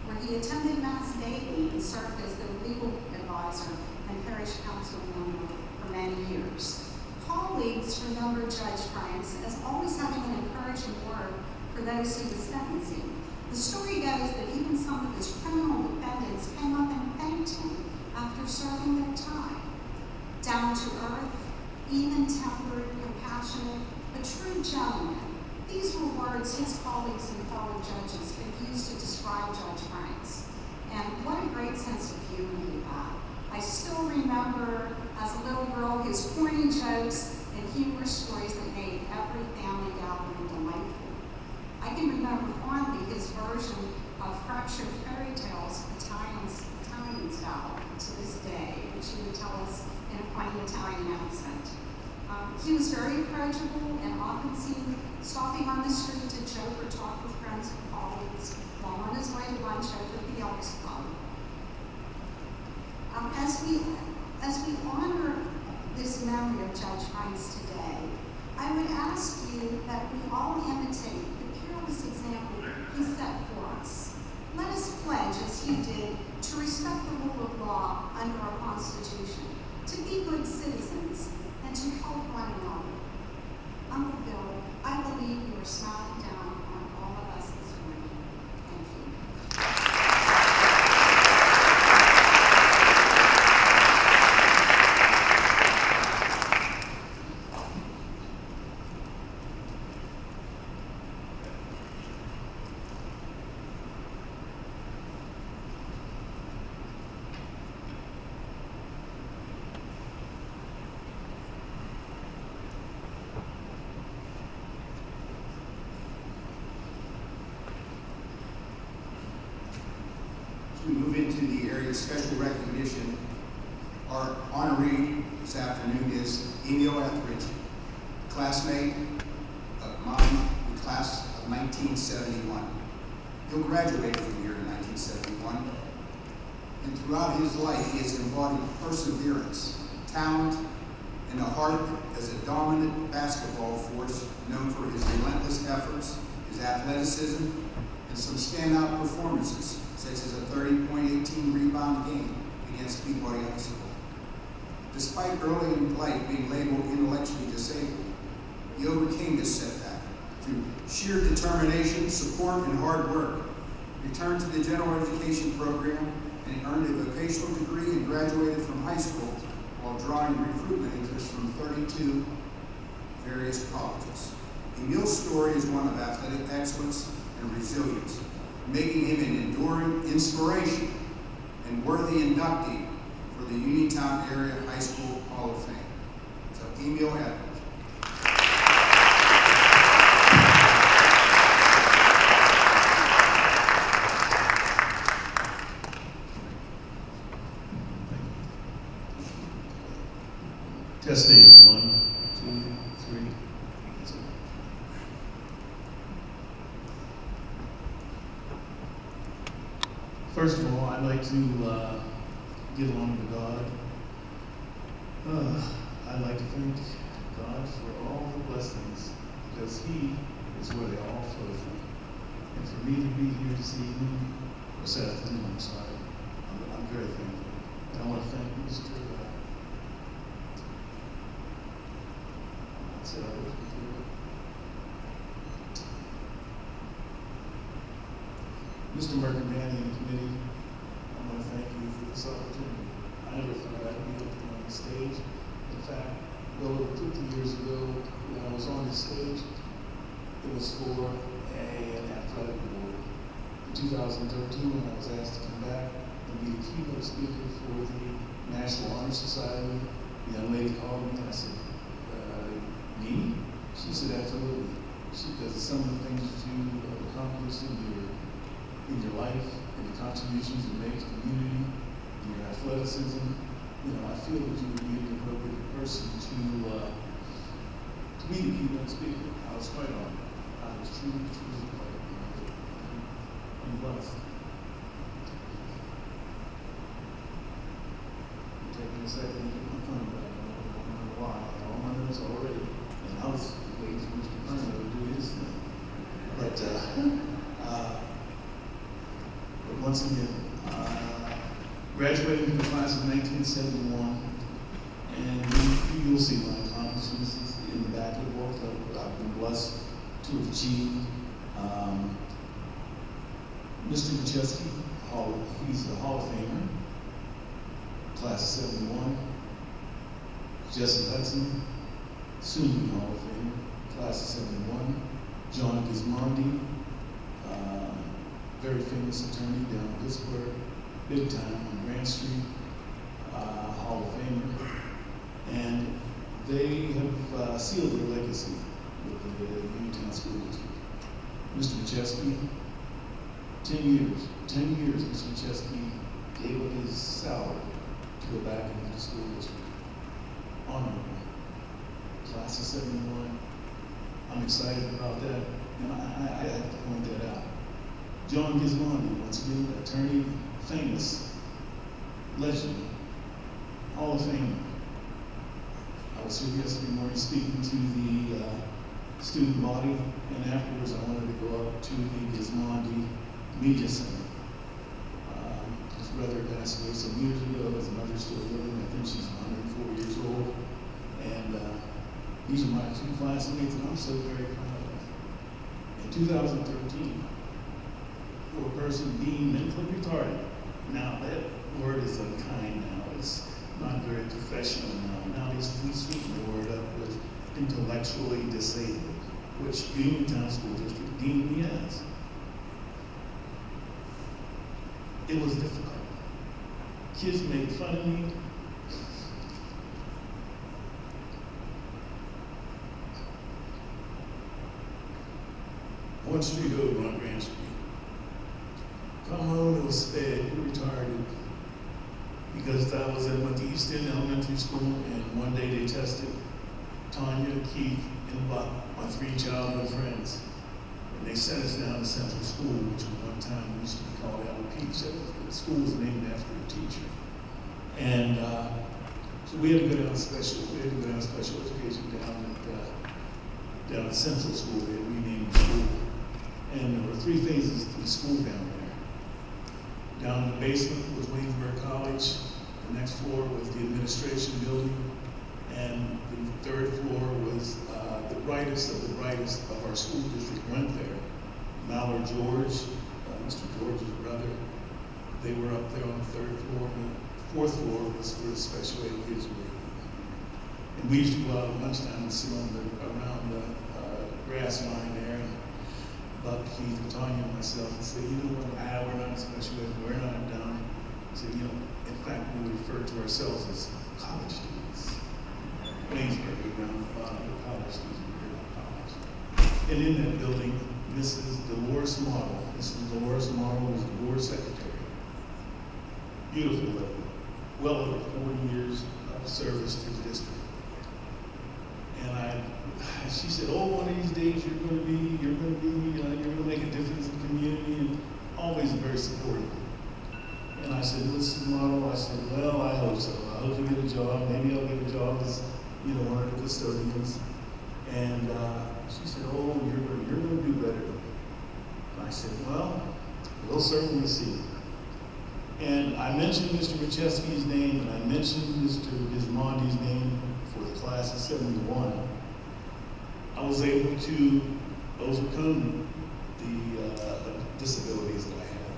where he attended Mass daily and served as their legal advisor and parish council member for many years. Colleagues remember Judge Franks as always having an encouraging word for those he was sentencing. The story goes that even some of his criminal defendants came up and thanked him after serving their time. Down to earth, even-tempered, compassionate, a true gentleman. These were words his colleagues and fellow judges could use to describe Judge Franks. And what a great sense of humor he had. I still remember, as a little girl, his corny jokes and humorous stories that made every family gathering delightful. I can remember fondly his version of fractured fairy tales, Italian style, to this day, which he would tell us in a funny Italian accent. He was very approachable and often seen stopping on the street to joke or talk with friends and colleagues while on his way to lunch over at the Elks Club. As we honor this memory of Judge Franks today, I would ask you that we all imitate the peerless example he set for us. Let us pledge, as he did, to respect the rule of law under our Constitution, to be good citizens, and to help one another. Uncle Bill, I believe you are smiling down on all of us this morning. Thank you. we move into the area of special recognition, our honoree this afternoon is Emil Etheridge, classmate of mine, the class of 1971. He'll graduate from here in 1971. And throughout his life, he has embodied perseverance, talent, and a heart as a dominant basketball force known for his relentless efforts, his athleticism, and some standout performances, such as a 30-point, 18-rebound game against Peabody High School. Despite early in life being labeled intellectually disabled, he overcame this setback through sheer determination, support, and hard work, returned to the general education program, and earned a vocational degree and graduated from high school while drawing recruitment interest from 32 various colleges. Emil's story is one of athletic excellence and resilience, making him an enduring inspiration and worthy inductee for the Uniontown Area High School Hall of Fame. So, Emil Etheridge. Testing. 1, 2, 3. First of all, I'd like to give honor to God. I'd like to thank God for all the blessings, because He is where they all flow from. And for me to be here this evening, or this afternoon, I'm sorry, I'm very thankful. And I want to thank Mr. Mr. Mercadani and committee, I want to thank you for this opportunity. I never thought I'd be up on the stage. In fact, over 50 years ago, when I was on the stage, it was for an athletic award. In 2013, when I was asked to come back and be the keynote speaker for the National Honor Society, the young lady called me and I said, me? She said, absolutely. Because of some of the things that you have accomplished in your life and the contributions you make to the community, and your athleticism, I feel that you would be an appropriate person to be the keynote speaker. I was quite honored. I was truly quite honored and blessed. I'm taking a second to get my phone back. I don't know why. I have all my notes already. And I was waiting for Mr. Perno to do his thing. But once again, graduated from the class of 1971, and you'll see my accomplishments in the back of the book that I've been blessed to have achieved. Mr. Macheski, he's a Hall of Famer, class of 71. Jesse Hudson, soon to be Hall of Famer, class of 71. John Gismondi, very famous attorney down in Pittsburgh, big time on Grant Street, Hall of Famer. And they have sealed their legacy with the Uniontown School District. Mr. Macheski, 10 years Mr. Macheski gave up his salary to go back into the school district. Honorable. Class of 71. I'm excited about that, and I have to point that out. John Gismondi, once again, attorney, famous, legend, Hall of Fame. I was here yesterday morning speaking to the student body, and afterwards I wanted to go up to the Gismondi Media Center. His brother passed away some years ago. His mother's still living. I think she's 104 years old. And these are my two classmates, and I'm so very proud of. In 2013, for a person being mentally retarded, now that word is unkind now. It's not very professional now. Nowadays we sweeten the word up with intellectually disabled, which the Uniontown School District deemed me as. It was difficult. Kids made fun of me. One street over on Grand Street. Come on, no sped, you're retarded. because I went to East End Elementary School, and one day they tested Tanya, Keith, and Buck, my 3 childhood friends. And they sent us down to Central School, which at one time used to be called Ella Peach. The school was named after a teacher. And so we had to go down special education down at Central School. They had renamed the school. And there were 3 phases to the school down there. Down in the basement was Waynesburg College. The next floor was the administration building. And the 3rd floor was the brightest of our school district went there. Mallard George, Mr. George's brother, they were up there on the 3rd floor. The 4th floor was for the special ed kids. And we used to go out at lunchtime and sit around the grass line there. And Buck, Keith, and Tanya, and myself, and say, you know what, we're not special ed, we're not done. So, you know, in fact, we refer to ourselves as college students. Waynesburg, we're down at the bottom of the college students, we're not college. And in that building, Mrs. Dolores Model. Mrs. Dolores Model was the board secretary. Beautiful lady, well over 40 years of service to the district. And she said, oh, one of these days you're going to make a difference in the community, and always very supportive. And I said, Mrs. Model, I said, well, I hope so. I hope you get a job. Maybe I'll get a job as, one of the custodians. And she said, oh, you're going to do better. And I said, well, we'll certainly see. And I mentioned Mr. Macheski's name, and I mentioned Mr. Gismondi's name for the class of 71. I was able to overcome the disabilities that I had.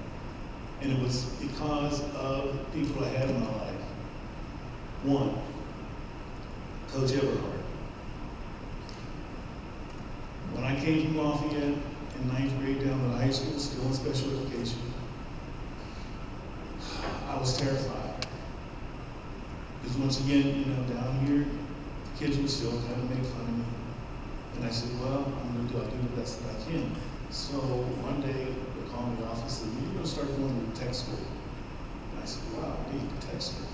And it was because of the people I had in my life. One, Coach Everhart. When I came from Lafayette in 9th grade down to high school, still in special education, I was terrified. Because once again, down here, the kids would still kind of make fun of me. And I said, well, I'll do the best that I can. So one day, they called me in the office and said, you're going to start going to tech school. And I said, wow, I need tech school.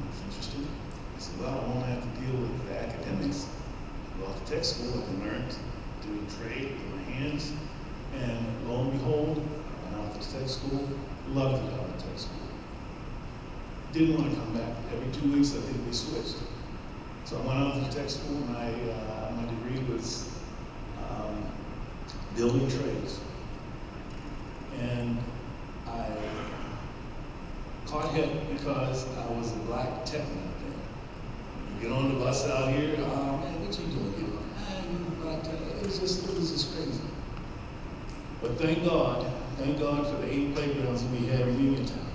It's interesting. I said, well, I won't have to deal with the academics. Well, at the tech school, I can learn to do a trade with my hands. And lo and behold, I went out to tech school, loved it out of tech school. Didn't want to come back. Every 2 weeks, I think we switched. So I went out to tech school, and my degree was building trades. And I caught hit because I was a black techman then. You get on the bus out here, oh man, what you doing? I'm a black techman. It was just crazy. But thank God for the 8 playgrounds that we had in Uniontown.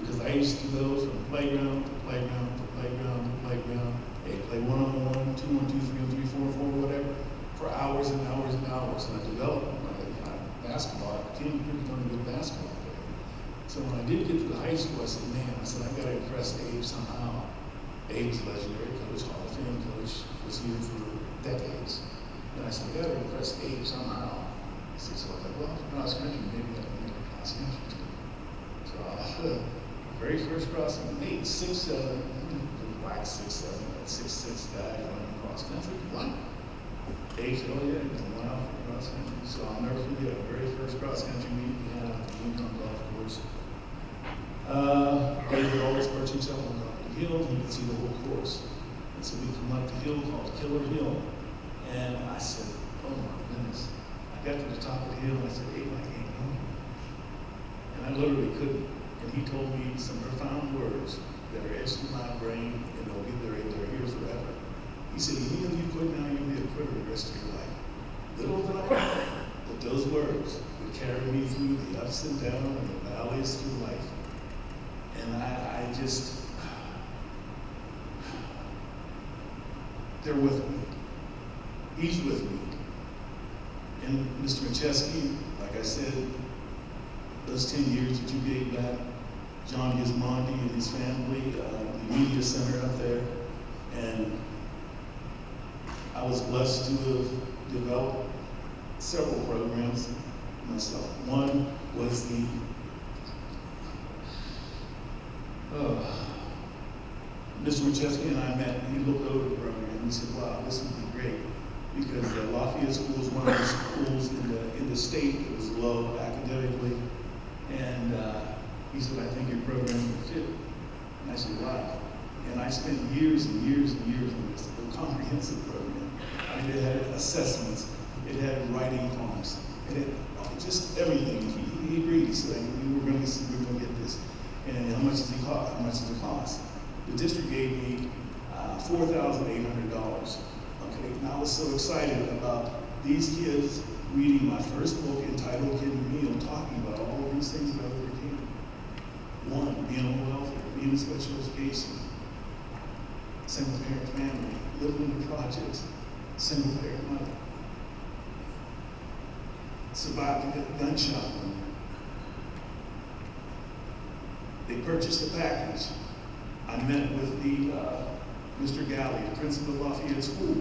Because I used to go from playground to playground to playground to playground. Hey, play 1-on-1, 2-on-2, 3-on-3, 4-on-4, whatever, for hours and hours and hours. And I developed my basketball. I became a pretty darn good basketball player. So when I did get to the high school, I said, I've got to impress Abe somehow. Abe's a legendary coach, Hall of Fame coach, was here for decades. And I said, I got to impress Abe somehow. So I was like, well, cross country, maybe I can make a cross country team. So very first crossing, 8, 6, 7, black 6, 7, 6'6" guy running cross country. What? Abe said, oh yeah, you went out for cross country. So I'll never forget our very first cross country meet we had on the Lincoln Golf Course. Abe would always perch himself on the hill, and you could see the whole course. And so we come up the hill called Killer Hill. And I said, oh my goodness. I got to the top of the hill and I said, Abe, I can't go. And I literally couldn't. And he told me some profound words that are etched in my brain, and they're here forever. He said, even if you quit now, you'll be a quitter the rest of your life. Little did I know, but those words would carry me through the ups and downs and the valleys through life. And I just, they're with me. He's with me. And Mr. Macheski, like I said, those 10 years that you gave back, John Gismondi and his family, the media center up there, and I was blessed to have developed several programs myself. One was the Mr. Winchester and I met, and he looked over the program, and he said, wow, this would be great, because Lafayette School is one of the schools in the state that was low academically, and he said, I think your program would fit. And I said, wow. And I spent years and years and years on this, a comprehensive program. I mean, it had assessments, it had writing prompts, it had just everything. He agreed, he said, we're going to get this. And how much does it cost? How much does it cost? The district gave me $4,800. Okay, and I was so excited about these kids reading my first book entitled Getting Meal, talking about all of these things that I overcame. One, being on welfare, being in special education, single parent family, living in the projects, single parent mother, survived a gunshot wound. They purchased a package. I met with the Mr. Galley, the principal of Lafayette School.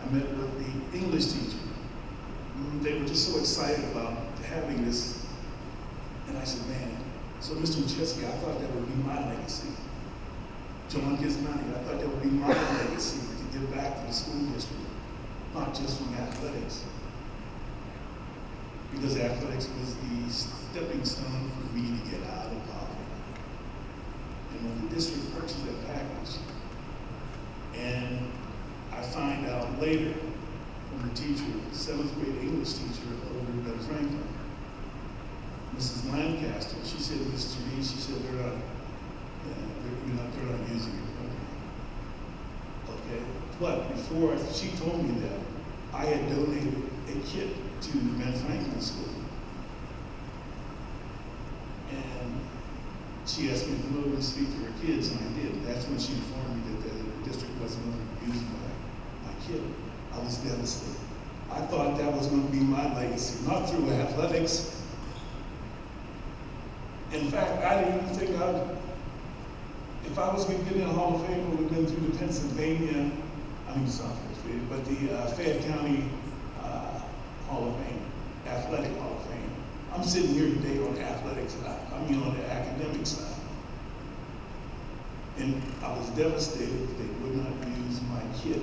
I met with the English teacher. They were just so excited about having this. And I said, man, so Mr. Winchester, I thought that would be my legacy. John Gizmani, I thought that would be my legacy to give back to the school district, not just from athletics. Because athletics was the stepping stone for me to get out of poverty. And when the district purchased that package, and I find out later from the teacher, the 7th grade English teacher over at Ben Franklin, Mrs. Lancaster, she said, Mr. Reed, she said, they're not using your program. Okay? But before she told me that, I had donated a kit to the Ben Franklin School. And she asked me to come over and speak to her kids, and I did. That's when she informed me that the district wasn't going to use my kid. I was devastated. I thought that was going to be my legacy, not through athletics. In fact, I didn't even think if I was going to get in the Hall of Fame, it would have been through the Pennsylvania, but the Fayette County Hall of Fame, Athletic Hall of Fame. I'm sitting here today on the athletics side, on the academic side. And I was devastated that they would not use my kid.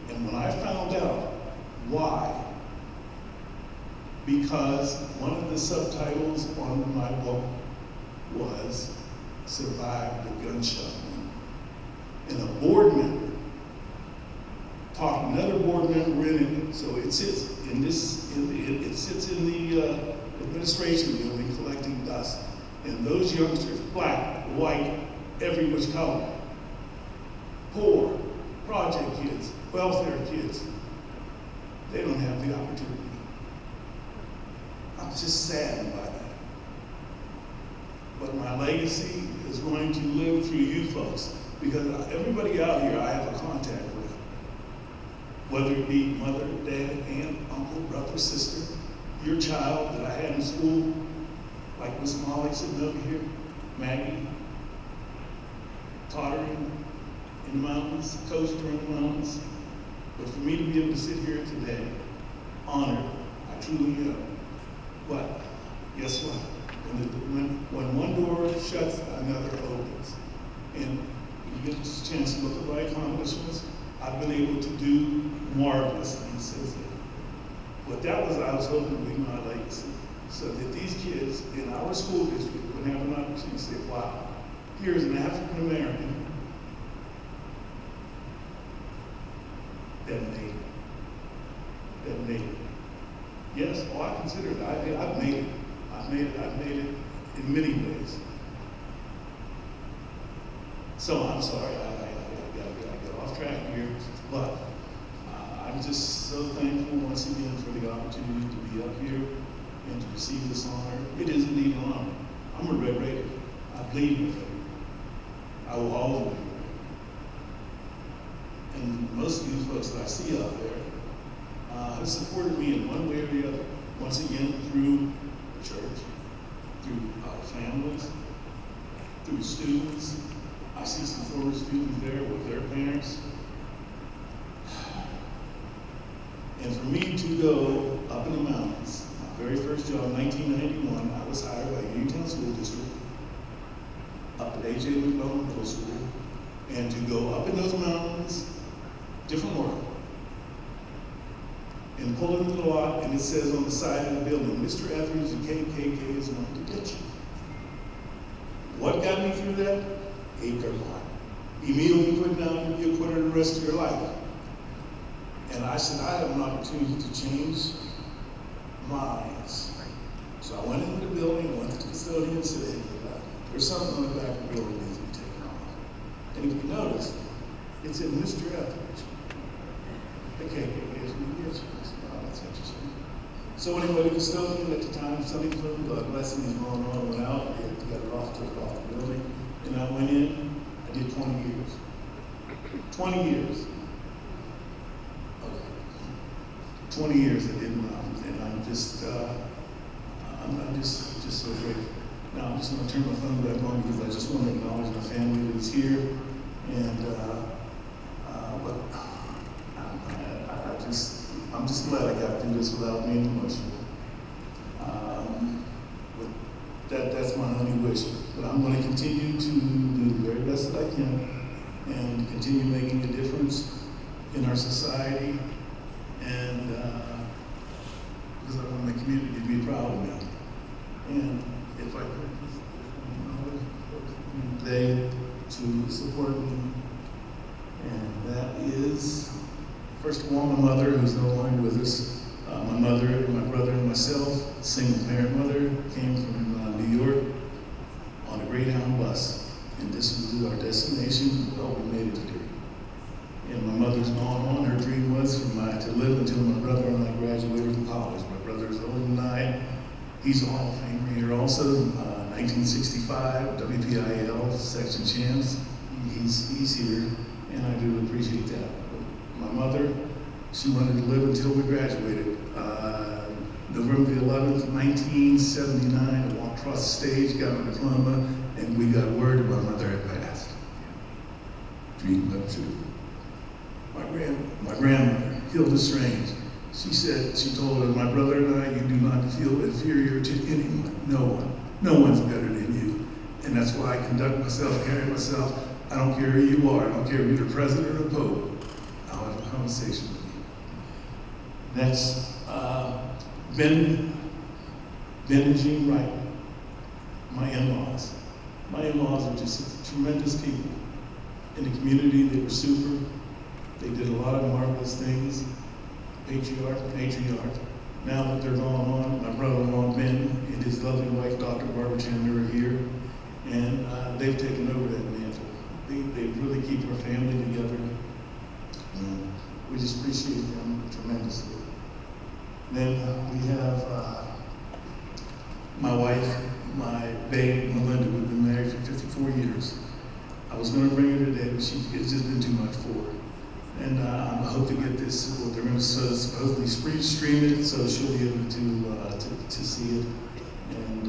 And when I found out why, because one of the subtitles on my book was Survived the Gunshot Wound. And a board member talked another board member in it, so it sits in the administration building collecting dust. And those youngsters, black, white, every which color, poor, project kids, welfare kids, they don't have the opportunity. I'm just saddened by that. But my legacy is going to live through you folks, because everybody out here I have a contact with, whether it be mother, dad, aunt, uncle, brother, sister, your child that I had in school, like Miss Molly sitting over here, Maggie, tottering in the mountains, coached her in the mountains. But for me to be able to sit here today, honored, I truly am. But guess what? When one door shuts, another opens. And you get a chance to look at my accomplishments, I've been able to do marvelous things since then. But that was, I was hoping to be my legacy, so that these kids in our school district would have an opportunity to say, wow, here's an African American that made it. That made it. Yes, I consider it. I've made it. I've made it in many ways. So I'm sorry, I got off track here, but I'm just so thankful once again for the opportunity to be up here and to receive this honor. It is indeed an honor. I'm a Red Raider. I bleed with it. I will always be. And most of these folks that I see out there have supported me in one way or the other. Once again, through the church, through families, through students. I see some former students there with their parents. And for me to go up in the mountains, my very first job in 1991, I was hired by Uniontown School District up at A.J. McDonald Middle School, and to go up in those mountains, different world, and pull into the lot, and it says on the side of the building, Mr. Etheridge, the KKK is going to get you. What got me through that? Acre lot. Immediately put down, you'll put it the rest of your life. And I said, I have an opportunity to change minds. So I went into the building, went to the custodian and said, hey, there's something on the back of the building that needs to be taken off. And if you notice, it said Mr. Etheridge. The KKK is going to get you. I said, oh, that's interesting. So anyway, the custodian at the time, something from God bless him, he's going on, went out, they got it off, took it off the building. And I went in, I did 20 years. 20 years. 20 years I did mountains, and I'm just so grateful. Now I'm just going to turn my phone back on because I just want to acknowledge my family that is here, and I'm just glad I got through this without being emotional. But that's my only wish. But I'm going to continue to do the very best that I can, and continue making a difference in our society. And because I want my community to be proud of me. And if I could, they to support me. And that is, first of all, my mother, who's no longer with us. My mother, my brother, and myself, single parent mother, came from New York on a Greyhound bus. And this was our destination. Well, we made it here. And my mother's gone on. Her dream was for to live until my brother and I graduated from college. My brother is older than I. He's a Hall of Famer here also. 1965, WPIL section champs. He's here, and I do appreciate that. But my mother, she wanted to live until we graduated. November the 11th, 1979, I walked across the stage, got my diploma, and we got word that my mother had passed. Dream come true. My grandmother, Hilda Strange, she told her, my brother and I, you do not feel inferior to anyone, no one. No one's better than you. And that's why I conduct myself, carry myself. I don't care who you are. I don't care if you're the president or the pope. I'll have a conversation with you. Next, Ben and Jean Wright, my in-laws. My in-laws are just tremendous people. In the community, they were super. They did a lot of marvelous things. Patriarch. Now that they're gone on, my brother-in-law Ben and his lovely wife, Dr. Barbara Chandler, are here, and they've taken over that mantle. They really keep our family together. We just appreciate them tremendously. Then we have my wife, my babe, Melinda. We've been married for 54 years. I was going to bring her today, but it's just been too much for her. And I hope to get this, they're going to supposedly stream it, so she'll be able to see it. And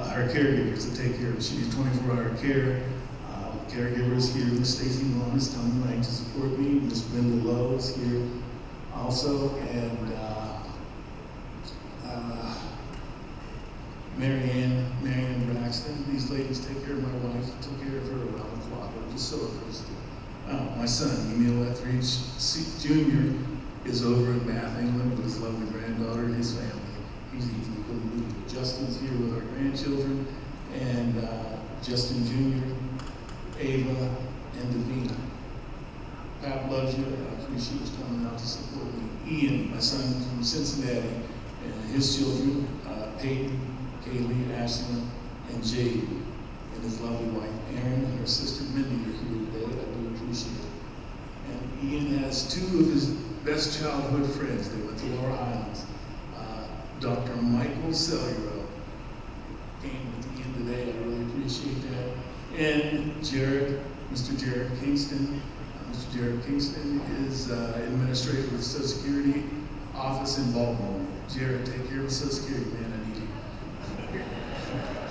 her caregivers to take care of it. She needs 24-hour care. Caregivers here, Miss Stacy Long is coming tonight to support me. Miss Brenda Lowe is here also. And Marianne Braxton. These ladies take care of my wife, took care of her around the clock. I'm just so appreciative. My son, Emil Etheridge Jr., is over in Bath, England with his lovely granddaughter and his family. He's easily couldn't believe it. Justin's here with our grandchildren, and Justin Jr., Ava, and Davina. Pap loves you, and I appreciate you coming out to support me. Ian, my son from Cincinnati, and his children, Peyton, Kaylee, Ashley, and Jade, and his lovely wife, Erin, and her sister, Mindy, are here today. I do appreciate it. And Ian has two of his best childhood friends. They went to Laurel Highlands. Dr. Michael Celluro came with Ian today. I really appreciate that. And Jared, Mr. Jared Kingston. Mr. Jared Kingston is administrator of the Social Security office in Baltimore. Jared, take care of the Social Security, man. I need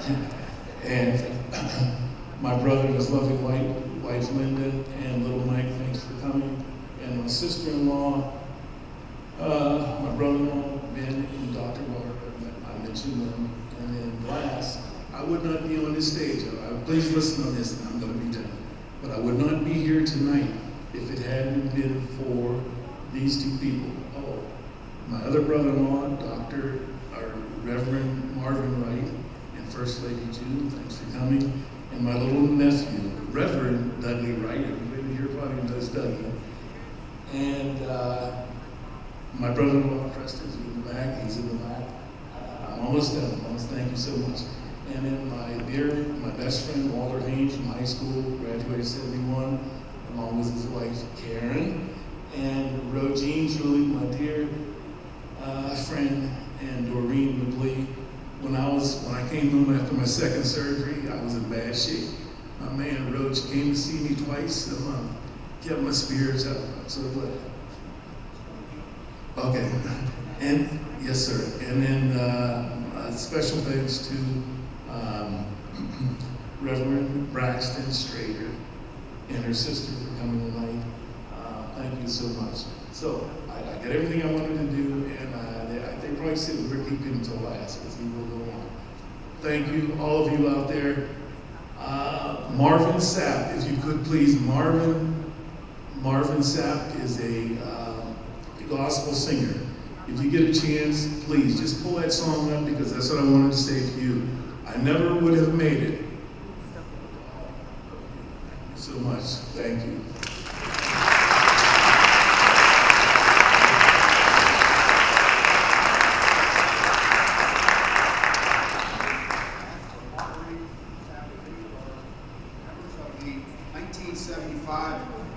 you. And my brother and his lovely wife Linda, and little Mike, thanks for coming. And my sister-in-law, my brother-in-law, Ben, and Dr. Barbara, I mentioned them. And then last, I would not be on this stage. Please listen on this, and I'm going to be done. But I would not be here tonight if it hadn't been for these two people. Oh, my other brother-in-law, Reverend Marvin Wright, and First Lady June, thanks for coming, and my little nephew, Reverend Dudley Wright. Everybody here probably knows Dudley. And my brother-in-law, Preston's in the back. He's in the back. I'm almost done. Thank you so much. And then my best friend, Walter Haynes from high school, graduated 71, along with his wife, Karen. And Rogine, Julie, my dear friend, and Doreen McLee. When I came home after my second surgery, I was in bad shape. My man, Roach, came to see me twice a month, kept my spirits up. I'm so glad. Okay, and yes, sir. And then special thanks to Reverend Braxton Strader and her sister for coming tonight. Thank you so much. So I got everything I wanted to do, and they probably said we're keeping until last because we will go on. Thank you, all of you out there. Marvin Sapp, if you could please, Marvin Sapp is a gospel singer. If you get a chance, please just pull that song up because that's what I wanted to say to you. I never would have made it. Thank you so much. Thank you.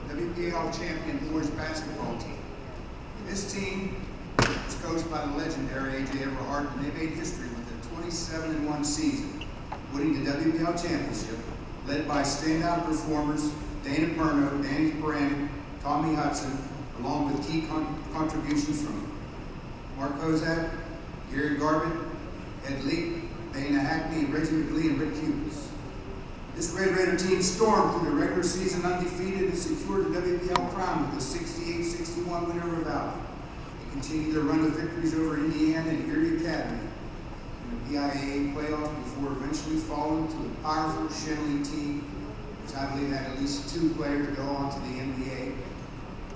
WPL champion boys basketball team. This team was coached by the legendary A.J. Everhart, and they made history with a 27-1 season, winning the WPL championship, led by standout performers Dana Perno, Danny Perani, Tommy Hudson, along with key contributions from Mark Kozak, Gary Garbett, Ed Leak, Dana Hackney, Reggie McLee, and Rick Hughes. This Red Raider team stormed through the regular season undefeated and secured the WPL crown with a 68-61 win over Valley. They continued their run of victories over Indiana and Erie Academy in the PIAA playoff before eventually falling to the powerful Shenley team, which I believe had at least 2 players go on to the NBA.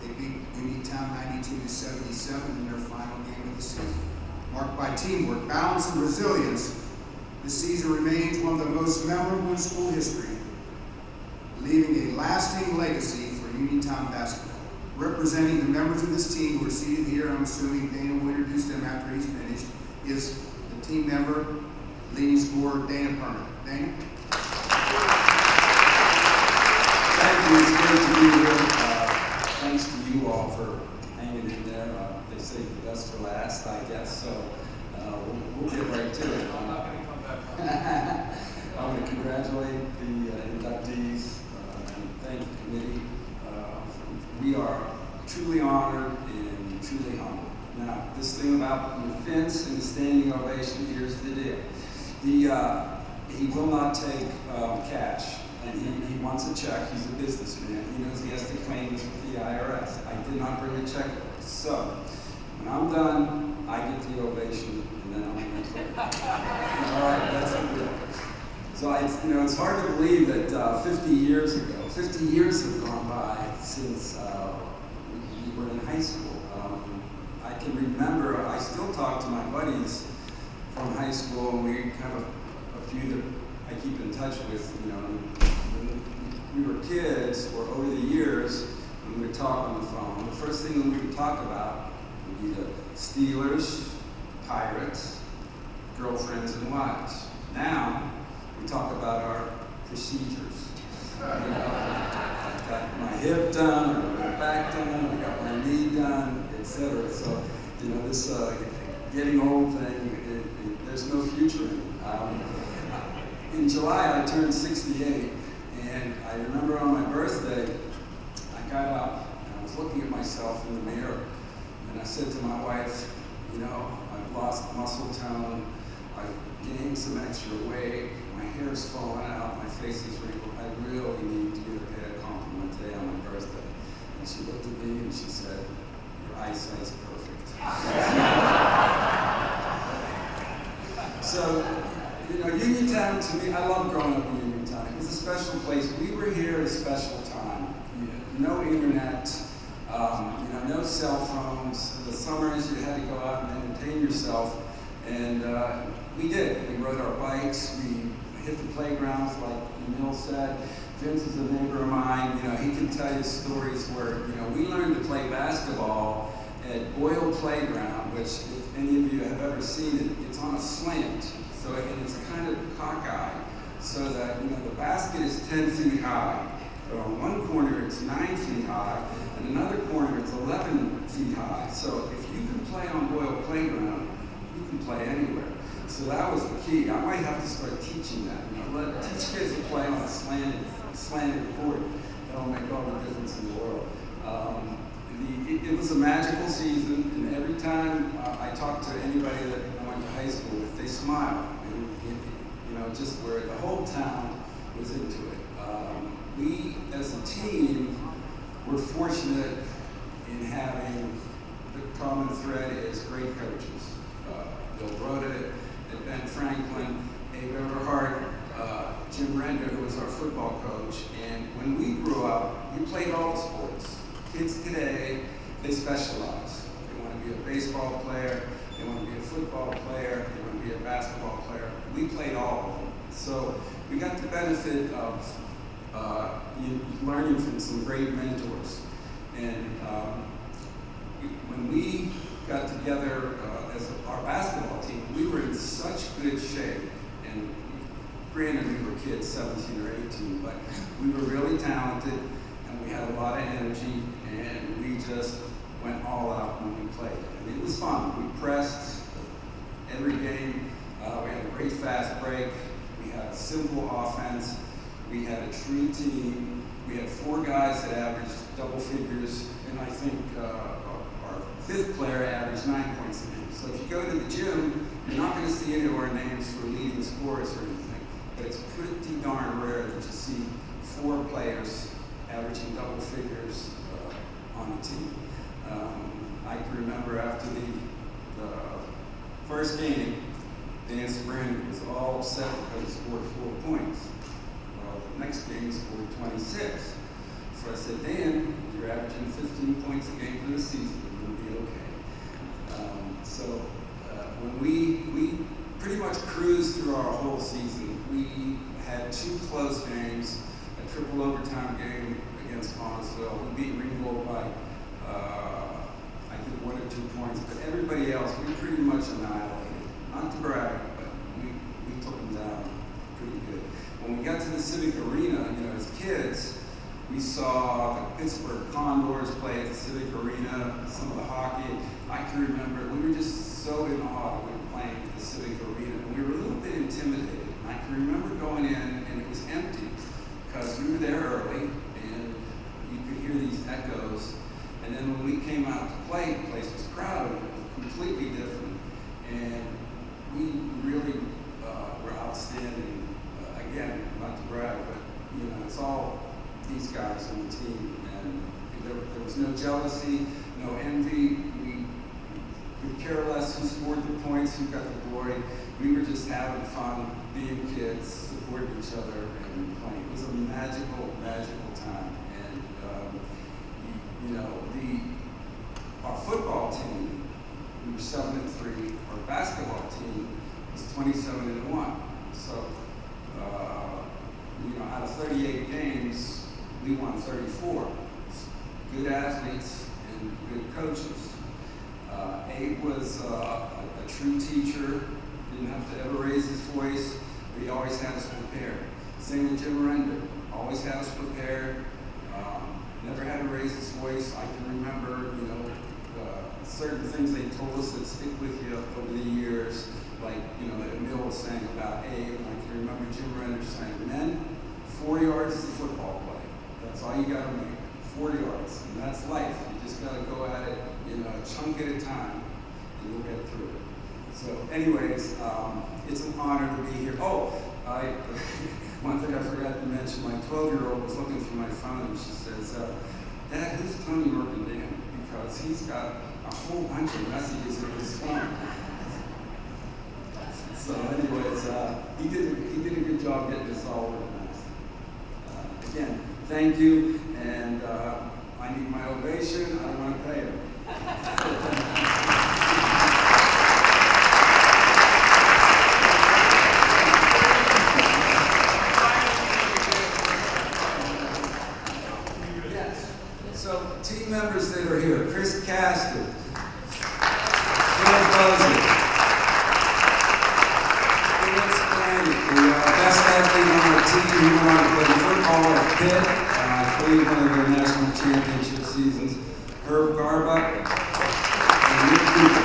They beat Uniontown 92-77 in their final game of the season. Marked by teamwork, balance, and resilience, this season remains one of the most memorable in school history, leaving a lasting legacy for Uniontown basketball. Representing the members of this team who are seated here, I'm assuming Dana will introduce them after he's finished, is the team member, leading scorer, Dana Perno. Dana? Thank you, it's great to be here. Thanks to you all for hanging in there. They say the best for last, I guess, so we'll get right to it. I'm not going to come back. I want to congratulate the inductees and thank the committee. We are truly honored and truly humbled. Now, this thing about the fence and the standing ovation, here's the deal. He will not take cash, and he wants a check. He's a businessman. He knows he has to claim this with the IRS. I did not bring a check. So, when I'm done, I get the ovation, and then I'm going to clear. All right, that's the deal. So it's hard to believe that 50 years have gone by since we were in high school. I can remember, I still talk to my buddies from high school, and we have a few that I keep in touch with, when we were kids, or over the years, when we would talk on the phone, the first thing that we would talk about would be the Steelers, Pirates, girlfriends, and wives. Now, we talk about our procedures. I got my hip done, I got my back done, I got my knee done, etc. So, this getting old thing, there's no future in it. In July, I turned 68, and I remember on my birthday, I got up, and I was looking at myself in the mirror, and I said to my wife, I've lost muscle tone, I've gained some extra weight, my hair's falling out, my face is wrinkled, I really need to get a compliment today on my birthday. And she looked at me and she said, your eyesight's perfect. So, Uniontown Uniontown, to me, I love growing up in Uniontown. It was a special place. We were here at a special time. No internet, no cell phones. In the summers, you had to go out and entertain yourself. And we did. We rode our bikes. We hit the playgrounds, like Emil said. Vince is a neighbor of mine. He can tell you stories where, we learned to play basketball at Boyle Playground, which, if any of you have ever seen it, it's on a slant. And it's kind of cockeyed, so that, the basket is 10 feet high. But on one corner, it's 9 feet high, and another corner, it's 11 feet high. So if you can play on Boyle Playground, you can play anywhere. So that was the key. I might have to start teaching that. Teach kids to play on a slanted court. That'll make all the difference in the world. It was a magical season, and every time I talked to anybody that I went to high school with, they smiled. Just where the whole town was into it. We, as a team, were fortunate in having the common thread is great coaches. Bill Broda at Ben Franklin, Abe Everhart, Jim Render, who was our football coach. And when we grew up, we played all the sports. Kids today, they specialize. They want to be a baseball player, they want to be a football player, they want to be a basketball player. We played all of them. So we got the benefit of learning from some great mentors. And when we got together as our basketball team, we were in such good shape. And granted, we were kids, 17 or 18, but we were really talented, and we had a lot of energy, and we just went all out when we played. And it was fun. We pressed every game. We had a great fast break. We had a simple offense. We had a true team. We had 4 guys that averaged double figures, and I think our 5th player averaged 9 points a game. So if you go to the gym, you're not going to see any of our names for leading scorers or anything, but it's pretty darn rare that you see 4 players averaging double figures on a team. I can remember after the first game, Dan Brandon was all upset because he scored 4 points. Well, the next game he scored 26. So I said, Dan, you're averaging 15 points a game for the season. You're going to be okay. When we pretty much cruised through our whole season. We had 2 close games, a triple overtime game against Connellsville. We beat Ringgold by, I think, 1 or 2 points, but everybody else, we pretty much annihilated. Not to brag, but we took them down pretty good. When we got to the Civic Arena, as kids, we saw the Pittsburgh Condors play at the Civic Arena, some of the hockey. I can remember, we were just so in awe when we were playing at the Civic Arena. And we were a little bit intimidated. And I can remember going in, and it was empty, because we were there early, and you could hear these echoes. And then when we came out to play, the place was crowded. It was completely different. And we really were outstanding. Again, not to brag, but it's all these guys on the team, and there was no jealousy, no envy. We could care less who scored the points, who got the glory. We were just having fun, being kids, supporting each other, and playing. It was a magical, magical time. And our football team, we were 7-3. Our basketball team was 27-1. So, out of 38 games, we won 34. Good athletes and good coaches. Abe was a true teacher, didn't have to ever raise his voice, but he always had us prepared. Same with Jim Render, always had us prepared, never had to raise his voice. I can remember, certain things they told us that stick with you over the years, like, that Emil was saying about Abe, and I can remember Jim Render saying, men, 4 yards is a football play. That's all you got to make, 4 yards, and that's life. You just got to go at it, a chunk at a time, and you'll get through it. So anyways, it's an honor to be here. Oh, one thing I forgot to mention, my 12-year-old was looking through my phone, and she says, Dad, who's Tony Mercandan? Because he's got a whole bunch of messages in his phone. So anyways, he did a good job getting this all organized. Again, thank you, and I need my ovation. I don't want to pay him. Yes. So team members that are here: Chris Caston, Bill Buzzer, the best athlete on our team. He went on to play football at Pitt. Played one of their national championship seasons. Herb Garbuck and Rick Cooper.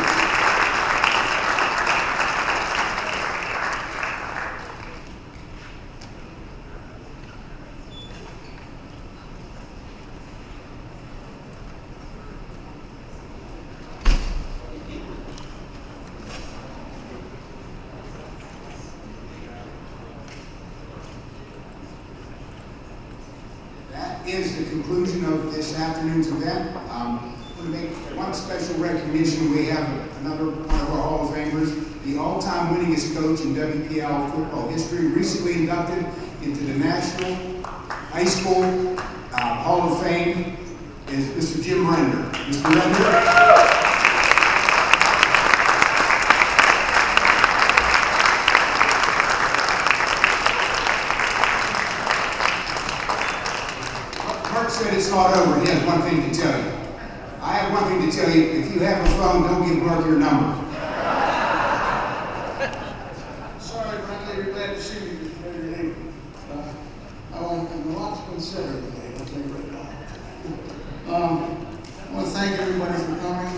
That is the conclusion of this afternoon's event. I'm going to make one special recognition. We have another one of our Hall of Famers, the all-time winningest coach in WPL football history, recently inducted into the National High School Hall of Fame, is Mr. Jim Render. Mr. Render. Said it's not over. He has one thing to tell you. I have one thing to tell you. If you have a phone, don't give Mark your number. Sorry, Bradley, we're glad to see you. Your name. A lot's been said here today, I'll tell you right now. I want to thank everybody for coming.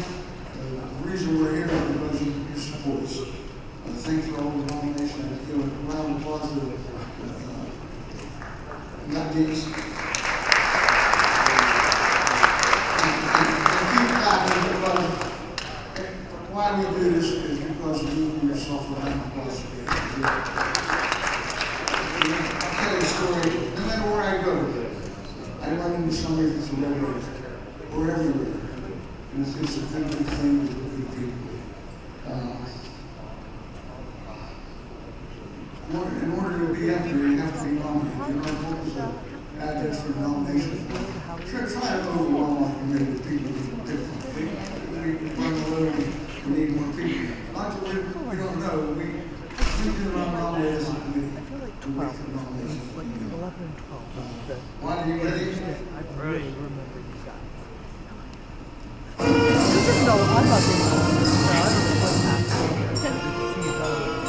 The reason we're here is because of your support. Thanks for all the nominations. I give a round of applause to inductees. Why we do this is because you and yourself are having a applause. I'll tell you a story. No matter where I go, I run into somebody that's a low rate. We're everywhere. And it's a good thing with good people. In order to be up here, you have to be nominated. You know, what was the address for nomination? Try to overwhelm our committee with people who pick from. We run a little, we need more people. Not that we don't know, we do run nominated as a committee. We wait for nominations. Why are you ready? I really remember you guys. No, I'm not being honest. I don't know what's happening. See you guys.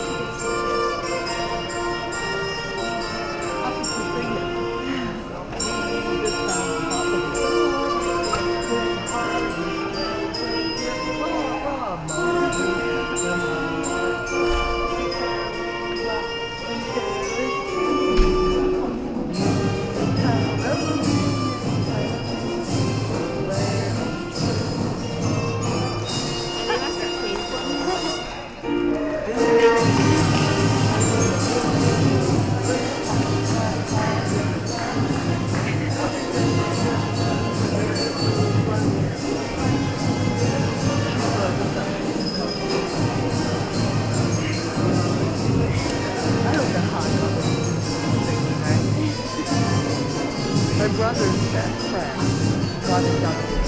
My brother's best friend got inducted.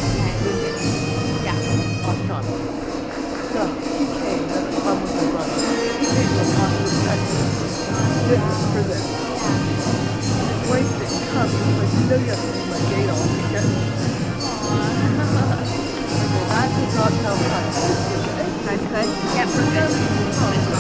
Yeah. Australia. So he came, that's the problem with my brother. He came from Austin, Texas. For this. His wife didn't come. He was like, you know you have to leave my gate on to get me. That does not tell me. That's good? Yeah, we're good.